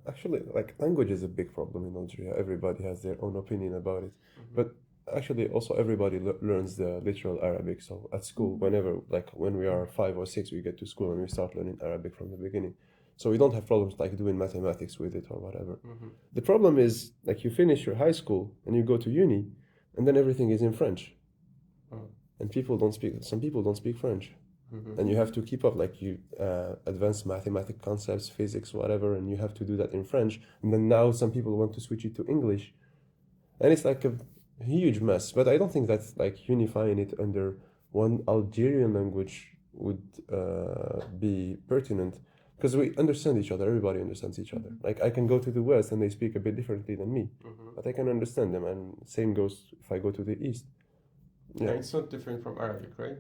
Actually, like language is a big problem in Algeria. Everybody has their own opinion about it. But actually, also everybody learns the literal Arabic. So at school, whenever, like when we are 5 or 6, we get to school and we start learning Arabic from the beginning. So we don't have problems like doing mathematics with it or whatever. The problem is like you finish your high school and you go to uni, and then everything is in French. And some people don't speak French. And you have to keep up like advanced mathematical concepts, physics, whatever, and you have to do that in French. And then now some people want to switch it to English. And it's like a huge mess. But I don't think that's like unifying it under one Algerian language would be pertinent. because we understand each other. Everybody understands each other. Like I can go to the west and they speak a bit differently than me, but I can understand them. And same goes if I go to the east. Yeah, it's not different from Arabic, right?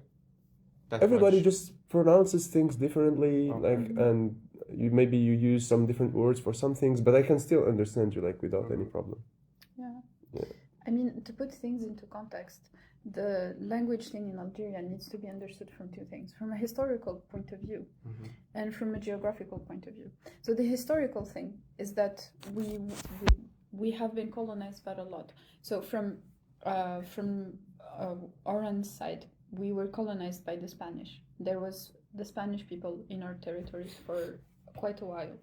That Everybody much. just pronounces things differently, Okay. like, and maybe you use some different words for some things, but I can still understand you like without any problem. Yeah. I mean, to put things into context, the language thing in Algeria needs to be understood from two things: from a historical point of view and from a geographical point of view. So the historical thing is that we have been colonized by a lot. So from Oran's side, we were colonized by the Spanish. There was the Spanish people in our territories for quite a while.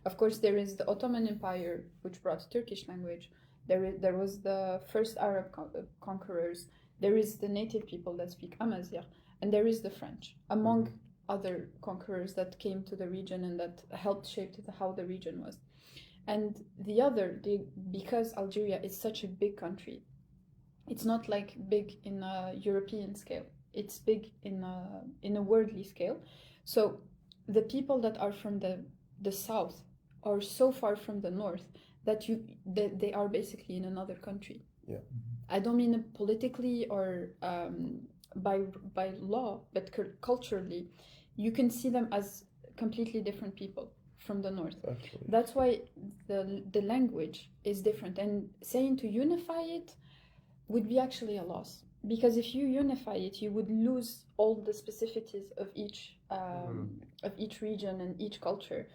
Of course, there is the Ottoman Empire, which brought Turkish language. There was the first Arab conquerors. There is the native people that speak Amazigh, and there is the French, among other conquerors that came to the region and that helped shape how the region was. And because Algeria is such a big country, it's not like big in a European scale. It's big in a worldly scale. So the people that are from the south are so far from the north that they are basically in another country. Yeah. I don't mean politically or by law, but culturally, you can see them as completely different people from the north. Actually. That's why the language is different, and saying to unify it would be actually a loss, because if you unify it, you would lose all the specificities of each region and each culture,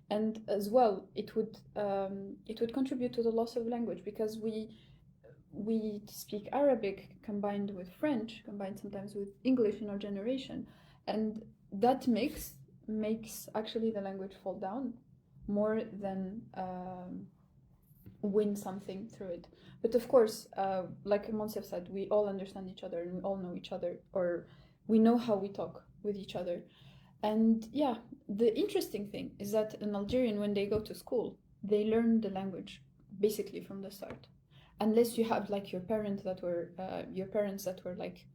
and as well it would contribute to the loss of language, because we speak Arabic combined with French, combined sometimes with English in our generation, and that makes actually the language fall down more than win something through it. But of course, like Moncef said, we all understand each other and we all know each other, or we know how we talk with each other. And yeah, the interesting thing is that an Algerian, when they go to school, they learn the language basically from the start, unless you have like your parents that were like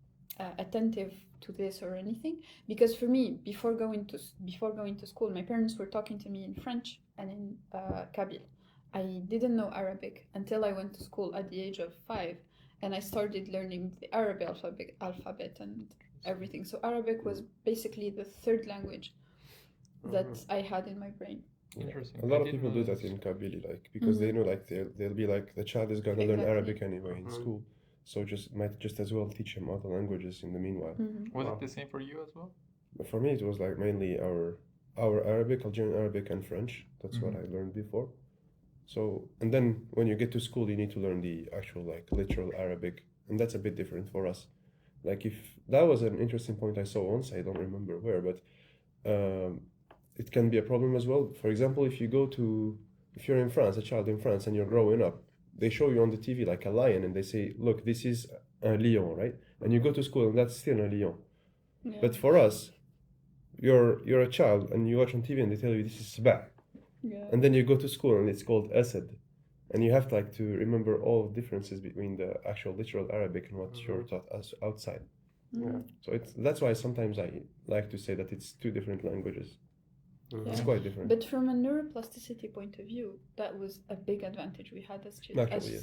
attentive to this or anything. Because for me, before going to school, my parents were talking to me in French and in Kabyle. I didn't know Arabic until I went to school at the age of 5, and I started learning the Arabic alphabet and everything. So Arabic was basically the third language that I had in my brain. Interesting. A lot of people do that in Kabyle, like, because they know, like, they'll be like, the child is gonna learn Arabic anyway in school, so might just as well teach him other languages in the meanwhile. Was it the same for you as well? But for me, it was like mainly our Arabic, Algerian Arabic, and French. That's what I learned before. So, and then when you get to school, you need to learn the actual, like, literal Arabic, and that's a bit different for us. Like, if that was an interesting point I saw once, I don't remember where, but it can be a problem as well. For example, if you're in France, a child in France, and you're growing up, they show you on the TV like a lion, and they say, look, this is a lion, right? And you go to school, and that's still a lion. Yeah. But for us, you're a child, and you watch on TV, and they tell you this is Sba. Yeah. And then you go to school, and it's called Asad. And you have to, like, to remember all the differences between the actual literal Arabic and what you're taught as outside. Yeah. So that's why sometimes I like to say that it's two different languages. Yeah. It's quite different. But from a neuroplasticity point of view, that was a big advantage we had as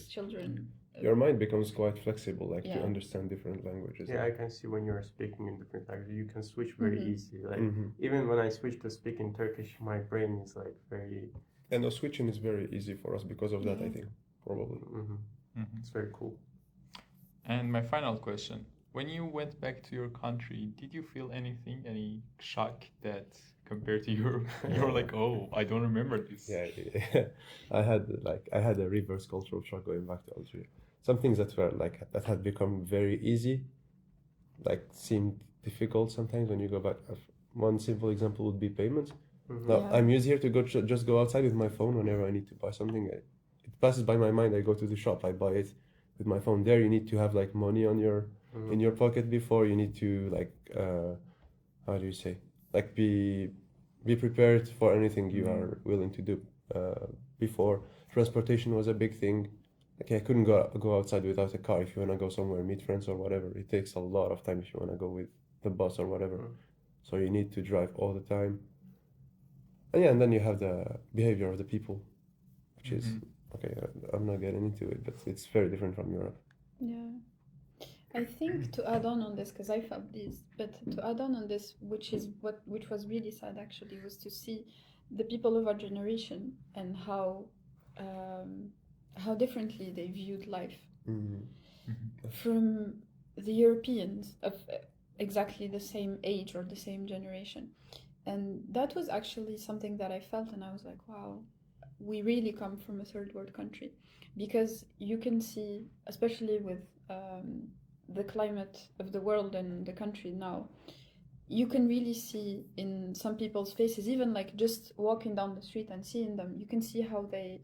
children. Your mind becomes quite flexible, like, to understand different languages. Yeah, I can see when you're speaking in different languages, you can switch very easily. Like, even when I switch to speak in Turkish, my brain is like very... And the switching is very easy for us because of that, I think, probably. It's very cool. And my final question, when you went back to your country, did you feel any shock that compared to Europe, you're like, oh, I don't remember this? Yeah. I had a reverse cultural shock going back to Algeria. Some things that had become very easy, like, seemed difficult sometimes when you go back. One simple example would be payments. Now, I'm used here to just go outside with my phone whenever I need to buy something. It passes by my mind, I go to the shop, I buy it with my phone. There, you need to have, like, money on in your pocket before. You need to, like, how do you say? Like, be prepared for anything you are willing to do. Before, transportation was a big thing. Like, I couldn't go outside without a car. If you want to go somewhere, meet friends or whatever, it takes a lot of time if you want to go with the bus or whatever. So you need to drive all the time. And yeah, and then you have the behavior of the people, which is Mhm. okay. I'm not getting into it, but it's very different from Europe. Yeah. I think to add on this, because I felt this, but to add on this, which was really sad actually, was to see the people of our generation and how differently they viewed life Mm. from the Europeans of exactly the same age or the same generation. And that was actually something that I felt, and I was like, wow, we really come from a third world country. Because you can see, especially with the climate of the world and the country now, you can really see in some people's faces, even like just walking down the street and seeing them, you can see how they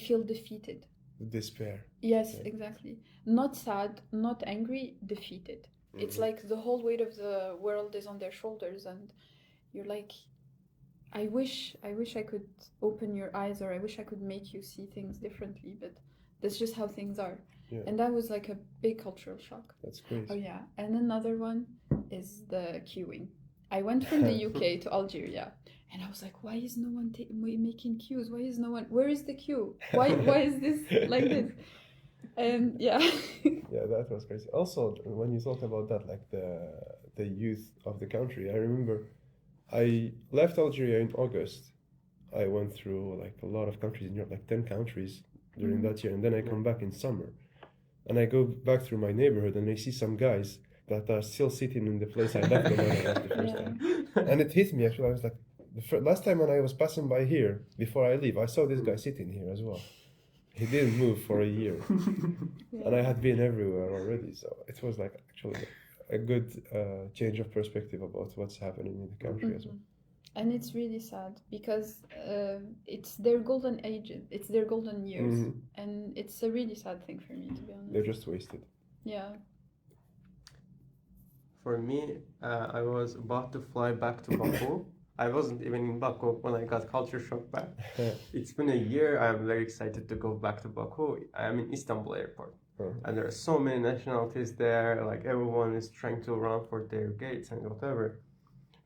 feel defeated. Despair. Yes, Yeah. exactly. Not sad, not angry, defeated. It's like the whole weight of the world is on their shoulders, and you're like, I wish I could open your eyes, or I wish I could make you see things differently, but that's just how things are. Yeah. And that was like a big cultural shock. That's crazy. Oh yeah, and another one is the queuing. I went from the UK to Algeria, and I was like, why is no one making queues? Why is no one? Where is the queue? Why is this like this? And yeah. Yeah, that was crazy. Also, when you talk about that, like the youth of the country, I remember I left Algeria in August. I went through like a lot of countries in Europe, like 10 countries during that year, and then I come back in summer. And I go back through my neighborhood and I see some guys that are still sitting in the place I left them when I left the first time. And it hit me actually. I was like, last time when I was passing by here, before I leave, I saw this guy sitting here as well. He didn't move for a year. And I had been everywhere already. So it was like actually a good change of perspective about what's happening in the country as well. And it's really sad because it's their golden age, it's their golden years, and it's a really sad thing for me, to be honest. They're just wasted. Yeah. For me, I was about to fly back to Baku. I wasn't even in Baku when I got culture shock back. It's been a year. I'm very excited to go back to Baku. I'm in Istanbul airport. And there are so many nationalities there. Like everyone is trying to run for their gates and whatever.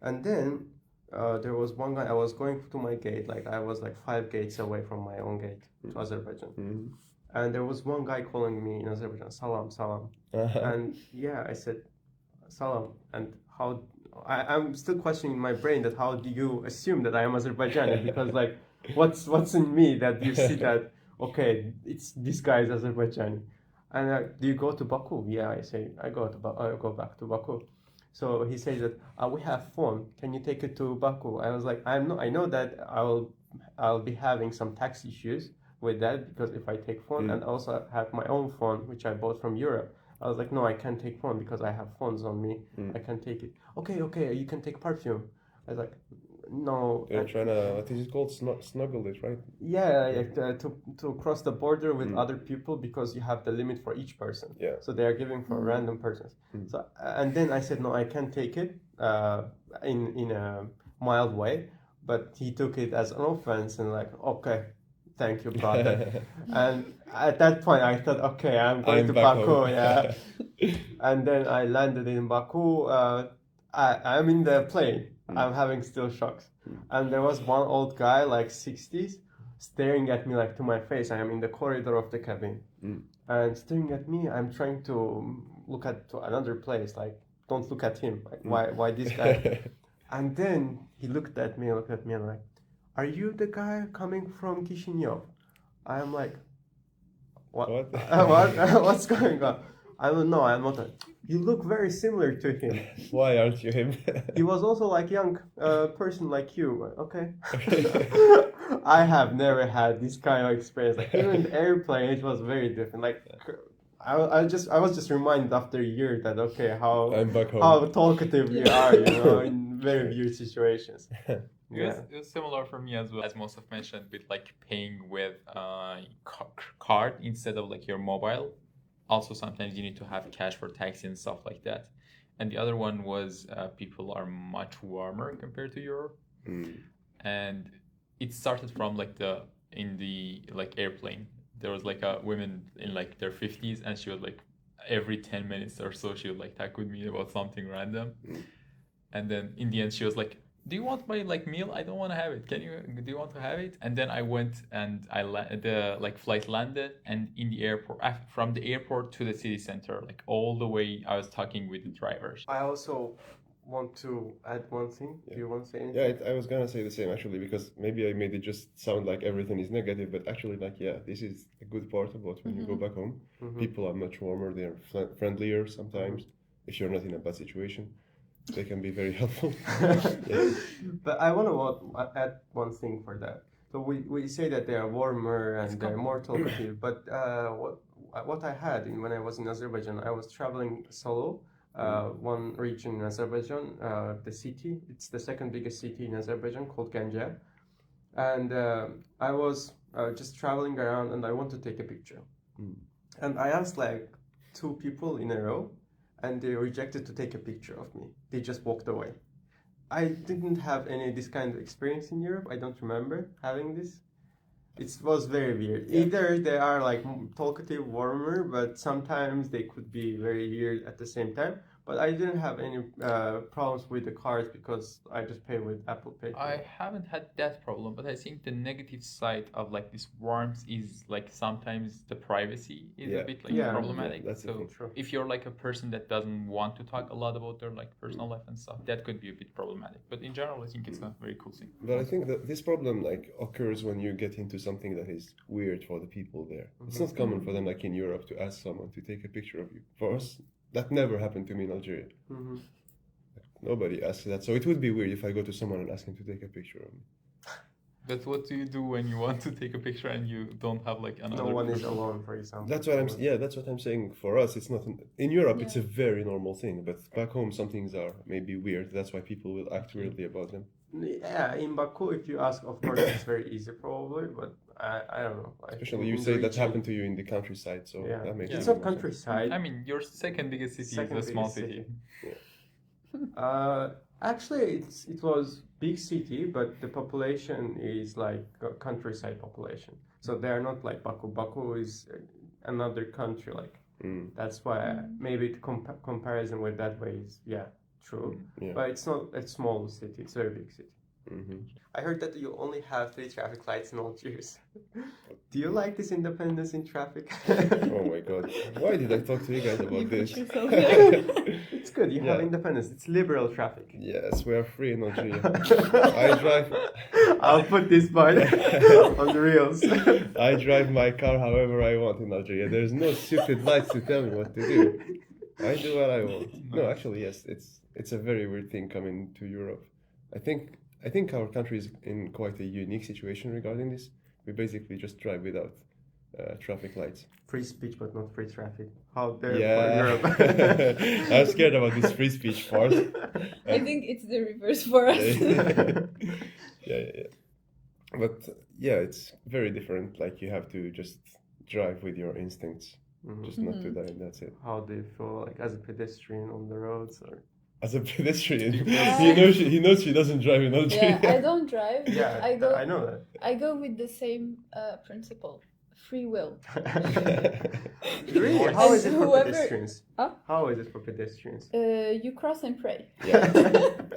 And then there was one guy. I was going to my gate. Like I was like 5 gates away from my own gate to Azerbaijan. And there was one guy calling me in Azerbaijan, salam, salam. And yeah, I said, salam. And how? I'm still questioning in my brain that how do you assume that I am Azerbaijani? Because like, what's in me that you see that? Okay, it's this guy is Azerbaijani. And do you go to Baku? Yeah, I say I go back to Baku. So he says that we have phone. Can you take it to Baku? I was like, I know that I'll be having some tax issues with that because if I take phone and also have my own phone which I bought from Europe. I was like, no, I can't take phone because I have phones on me. I can't take it. Okay, you can take perfume. I was like, no. They're trying to, what is it called? Snuggle it, right? Yeah, to cross the border with other people because you have the limit for each person. Yeah. So they are giving for random persons. So and then I said, no, I can't take it in a mild way. But he took it as an offense and like, okay. Thank you, brother. And at that point, I thought, okay, I'm going to Baku, yeah. And then I landed in Baku. I'm in the plane. I'm having still shocks. And there was one old guy, like 60s, staring at me like to my face. I am in the corridor of the cabin. And staring at me, I'm trying to look to another place. Like, don't look at him. Like, why this guy? And then he looked at me and like, are you the guy coming from Kishinev? I'm like, what? What's going on? I don't know. I'm not. You look very similar to him. Why aren't you him? He was also like young person like you. Okay. I have never had this kind of experience. Like even in the airplane, it was very different. Like I was just reminded after a year that okay, how talkative we are, in very weird situations. It was similar for me as well, as Moncef mentioned, with like paying with card instead of like your mobile. Also, sometimes you need to have cash for taxi and stuff like that. And the other one was people are much warmer compared to Europe. And it started from like in the airplane. There was like a woman in like their 50s, and she would like every 10 minutes or so she would like talk with me about something random. And then in the end she was like, do you want my like meal? I don't want to have it. Do you want to have it? And then I went and the like flight landed, and in the airport, from the airport to the city center, like all the way, I was talking with the drivers. I also want to add one thing. Do you want to say anything? Yeah, I was gonna say the same actually, because maybe I made it just sound like everything is negative, but actually, like, yeah, this is a good part about when you go back home. People are much warmer, they're friendlier sometimes. If you're not in a bad situation, they can be very helpful. Yeah. But I want to add one thing for that. So we say that they are warmer and they're more talkative, but what I had when I was in Azerbaijan, I was traveling solo. One region in Azerbaijan, the city. It's the second biggest city in Azerbaijan, called Ganja. And I was just traveling around, and I want to take a picture. And I asked like 2 people in a row, and they rejected to take a picture of me. They just walked away. I didn't have this kind of experience in Europe. I don't remember having this. It was very weird. Either they are like talkative, warmer, but sometimes they could be very weird at the same time. But I didn't have any problems with the cards because I just pay with Apple Pay. I haven't had that problem, but I think the negative side of like this warmth is like sometimes the privacy is a bit like problematic. That's so true. if you're like a person that doesn't want to talk a lot about their like personal life and stuff, that could be a bit problematic. But in general, I think it's a very cool thing. But I think that this problem like occurs when you get into something that is weird for the people there. It's not common for them, like in Europe, to ask someone to take a picture of you. For us, that never happened to me in Algeria. Nobody asks that. So it would be weird if I go to someone and ask him to take a picture of me. But what do you do when you want to take a picture and you don't have like another? No one is person? alone, for example. That's what I'm saying. For us, it's not in Europe. It's a very normal thing, but back home, some things are maybe weird. That's why people will act weirdly about them. Yeah, in Baku, if you ask, of course, it's very easy probably, but I don't know. Especially you say that happened to you in the countryside, so that makes it's it not countryside. I mean, your second biggest city is a small city. Actually, it was big city, but the population is like a countryside population. So they are not like Baku. Baku is another country, like that's why maybe the comparison with that way is true. But it's not a small city; it's a very big city. I heard that you only have 3 traffic lights in Algiers. Do you like this independence in traffic? Oh my god. Why did I talk to you guys about this? It's good, you have independence. It's liberal traffic. Yes, we are free in Algeria. I drive... I'll put this part on the reels. I drive my car however I want in Algeria. There's no stupid lights to tell me what to do. I do what I want. No, actually, yes, it's a very weird thing coming to Europe. I think our country is in quite a unique situation regarding this. We basically just drive without traffic lights. Free speech, but not free traffic. How dare for Europe? I'm scared about this free speech part. I think it's the reverse for us. Yeah. But it's very different. Like you have to just drive with your instincts, just not to die, and that's it. How do you feel like as a pedestrian on the roads, or? As a pedestrian, he knows she doesn't drive in Algeria. Yeah, I don't drive. But I know that. I go with the same principle, free will. Really? How is it for pedestrians? Huh? How is it for pedestrians? You cross and pray. Yeah,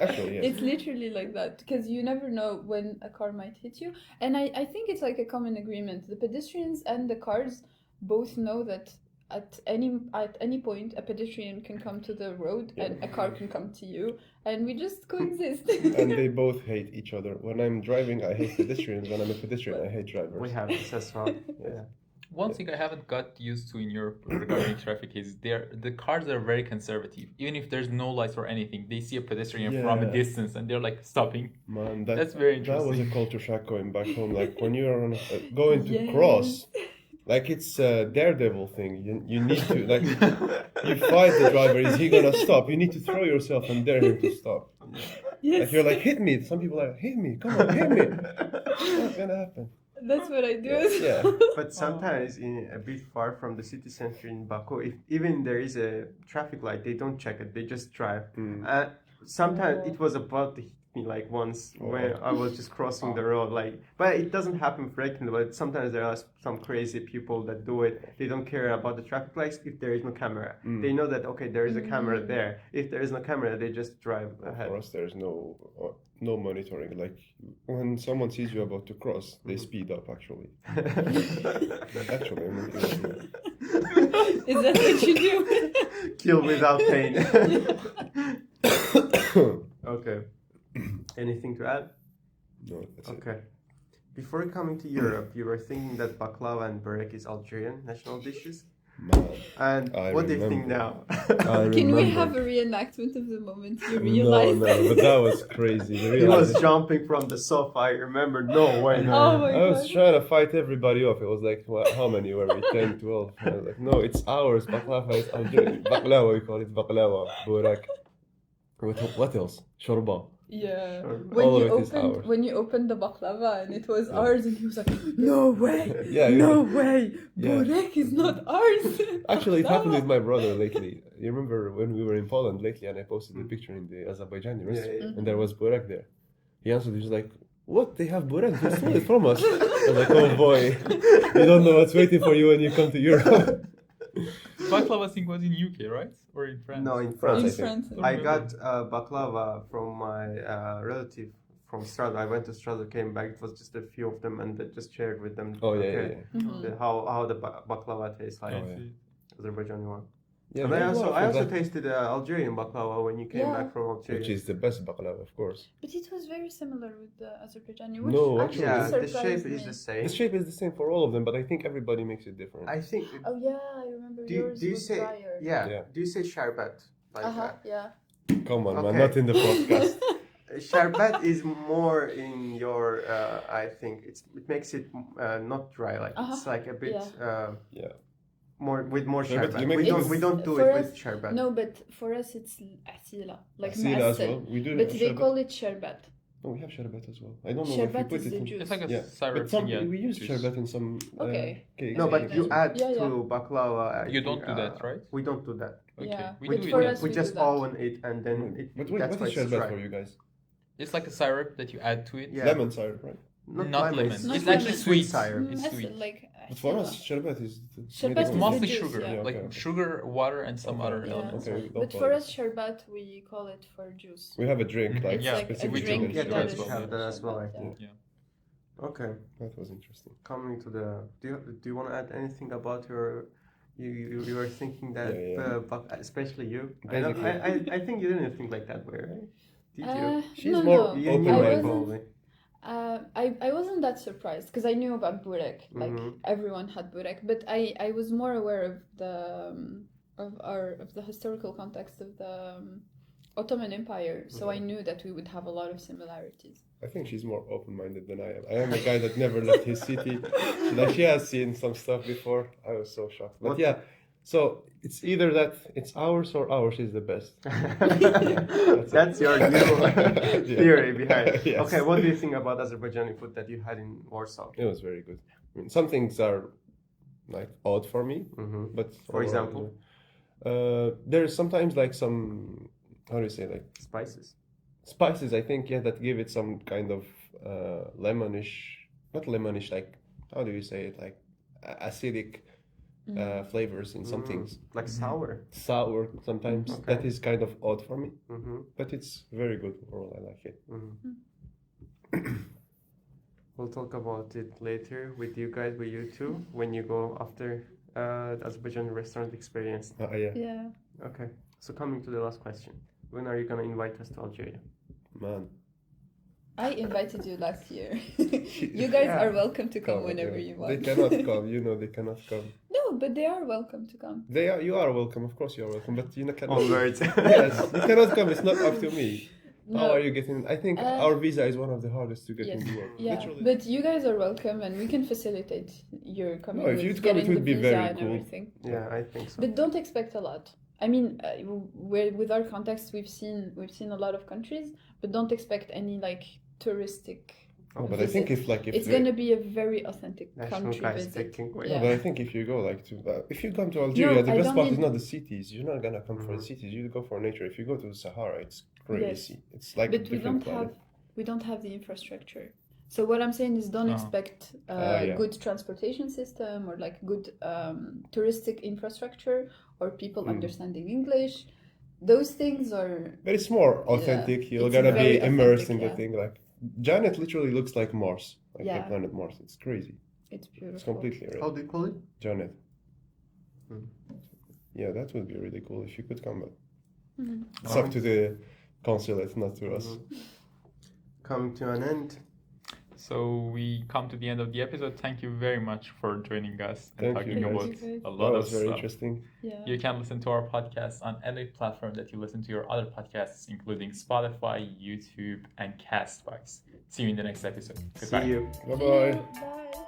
actually, yes. It's literally like that, because you never know when a car might hit you. And I think it's like a common agreement. The pedestrians and the cars both know that at any point a pedestrian can come to the road and a car can come to you, and we just coexist. And they both hate each other. When I'm driving, I hate pedestrians. When I'm a pedestrian, I hate drivers. We have this as well. Yeah. One thing I haven't got used to in Europe regarding traffic is the cars are very conservative. Even if there's no lights or anything, they see a pedestrian from a distance and they're like stopping. Man, that's very interesting. That was a culture shock going back home. Like when you're on, going to cross. Like it's a daredevil thing. You need to like you fight the driver. Is he gonna stop? You need to throw yourself and dare him to stop. Yes. Like you're like, hit me. Some people are like, hit me. Come on, hit me. It's not gonna happen. That's what I do. Yeah. But sometimes in a bit far from the city center in Baku, if even there is a traffic light, they don't check it. They just drive. Sometimes it was about to hit me like once when I was just crossing the road, like, but it doesn't happen frequently. But sometimes there are some crazy people that do it. They don't care about the traffic lights if there is no camera. They know that there is a camera there. If there is no camera, they just drive ahead. For us, there's no monitoring. Like when someone sees you about to cross, they speed up. Actually, actually, I'm not kidding. Is that what you do? Kill without pain. Okay. Anything to add? No, that's it. Okay. Before coming to Europe, you were thinking that baklava and burek is Algerian national dishes. Man, And I what do you think remember. now? Can we remember. have a reenactment of the moment you No, realized? but that was crazy. The He was realization- jumping from the sofa. I remember. No way. No. Oh my I was god. trying to fight everybody off. It was like, how many were we? 10, 12. I was like, no, it's ours. Baklava is Algerian. Baklava, we call it baklava. Burak. What else? Shorba. Yeah. Sure. All of it is ours. When you opened the baklava and it was Yeah. ours, and he was like, "No way, Yeah, no way, Yeah. burek is not ours." Actually, it happened with Baklava. my brother lately. You remember when we were in Poland lately and I posted the picture in the Azerbaijani Yeah, restaurant yeah. and there was burek there. He answered, he was like, what? They have burek? They stole it from us. I was like, oh boy, you don't know what's waiting for you when you come to Europe. Baklava thing was in UK, right? Or in France? No, in France, France. I In think. France. I got baklava from my relative from Strasbourg. I went to Strasbourg, came back. It was just a few of them, and I just shared with them. Oh, yeah, okay, yeah. Mhm. How the baklava tastes like. Oh, yeah. Azerbaijani one. Yeah, And there's a lot I of also that, tasted Algerian baklava when you came Yeah. back from Algeria. which is the best baklava, of course. But it was very similar with the Azerbaijani, which No, actually Yeah, the surprised shape me. is the same. The shape is the same for all of them, but I think everybody makes it different. I think. Oh yeah, I remember Do yours you was say drier. yeah? Yeah. Do you say sharbat? Like Yeah. Come on, man, Okay. not in the podcast. Sharbat is more in your. I think it makes it not dry. Like it's like a bit. Yeah. More with more Yeah, but sharbat. you make We don't do for it with us- sharbat. No, but for us it's asila, like Asila as ma'asal. well. We do But have they sherbet. call it sharbat. No, we have sherbet as well. I don't know Sherbet if we put is it the in. juice. It's like a Yeah, syrup but some, thing, yeah. we use juice. sherbet in some Okay. cakes. No, but and you things. add Yeah, to baklava. I You don't think, do that, right? We don't do that. Okay. Yeah. We We, do for it. us, we we just do that. oven it and then it. But wait, that's what why is it's sherbet dry. for you guys? It's like a syrup that you add to it. Yeah. Lemon syrup, right? Not lemon. Not It's lemon. actually sweet. Syrup. It's As- sweet. like But for asila. us, sherbet is. Sherbet made It's of is milk. mostly juice, sugar, yeah. like okay. sugar, water, and some Okay. other Yeah. elements. Okay, don't But for bother. us, sharbat, we call it for juice. We have a drink Mhm. like It's Yeah, like a specific drink Yeah, that that is as well, have that as well, I sherbet, think. Yeah. Okay. That was interesting. Coming to the. Do you want to add anything about your? You were thinking that especially you. I think you didn't think like that way, right? Did you? She's no, more no. You open knew minded. it probably. I wasn't that surprised because I knew about burek. Like Mhm. everyone had burek, but I was more aware of the of the historical context of the Ottoman Empire, so I knew that we would have a lot of similarities. I think she's more open-minded than I am. I am a guy that never left his city. Like she has seen some stuff before. I was so shocked. But yeah, so it's either that it's ours or ours is the best. That's your new theory behind. Yes. Okay, what do you think about Azerbaijani food that you had in Warsaw? It was very good. I mean, some things are like odd for me, Mm-hmm. but For example? there's sometimes like some, how do you say, like Spices. spices, I think, yeah, that give it some kind of lemonish, not lemonish, like, how do you say it, like acidic flavors in some things. Like sour. Sour sometimes. Okay. That is kind of odd for me, Mm-hmm. but it's very good overall. I like it. We'll talk about it later with you guys, with you two, when you go after the Azerbaijani restaurant experience. Yeah, Yeah. Okay, so coming to the last question. When are you going to invite us to Algeria? man. I invited you last year. You guys Yeah. are welcome to come Come, whenever yeah. you They want. cannot come. You know they cannot come. No, but they are welcome to come. They are. You are welcome. Of course you are welcome. But you cannot. All words. Yes, you cannot come. It's not up to me. No. How are you getting? I think our visa is one of the hardest to get Yes. in the world. Yeah, Literally. but you guys are welcome, and we can facilitate your coming. No, if with you'd come, it getting would the be visa very and cool. everything. Yeah, I think so. But don't expect a lot. I mean, with our context, we've seen a lot of countries, but don't expect any like touristic. Oh, but I think if It's gonna be a very authentic National country guys visit. taking away. No, Yeah. but I think if you go like to, if you come to Algeria, No, the I best don't part is mean- not the cities. You're not gonna come for the cities. You go for nature. If you go to the Sahara, it's crazy. It's like a But we different don't planet. have the infrastructure. So what I'm saying is, don't Oh. expect Yeah. good transportation system or like good touristic infrastructure or people understanding English. those things are But it's more authentic. You're it's gonna very be immersed in authentic, the thing. Like Janet literally looks like Mars, like the Yeah. planet Mars. It's crazy. it's beautiful. It's completely real. How do you call it? Janet. Hmm. Yeah, that would be really cool if you could come. But Mhm. it's up to the consulate, not to us. Coming to an end. So we come to the end of the episode. Thank you very much for joining us and Thank you, talking guys. about Thank you, guys. a That lot of was very stuff. interesting. Yeah. You can listen to our podcast on any platform that you listen to your other podcasts, including Spotify, YouTube, and Castbox. See you in the next episode. Goodbye. See you. Bye bye. Bye.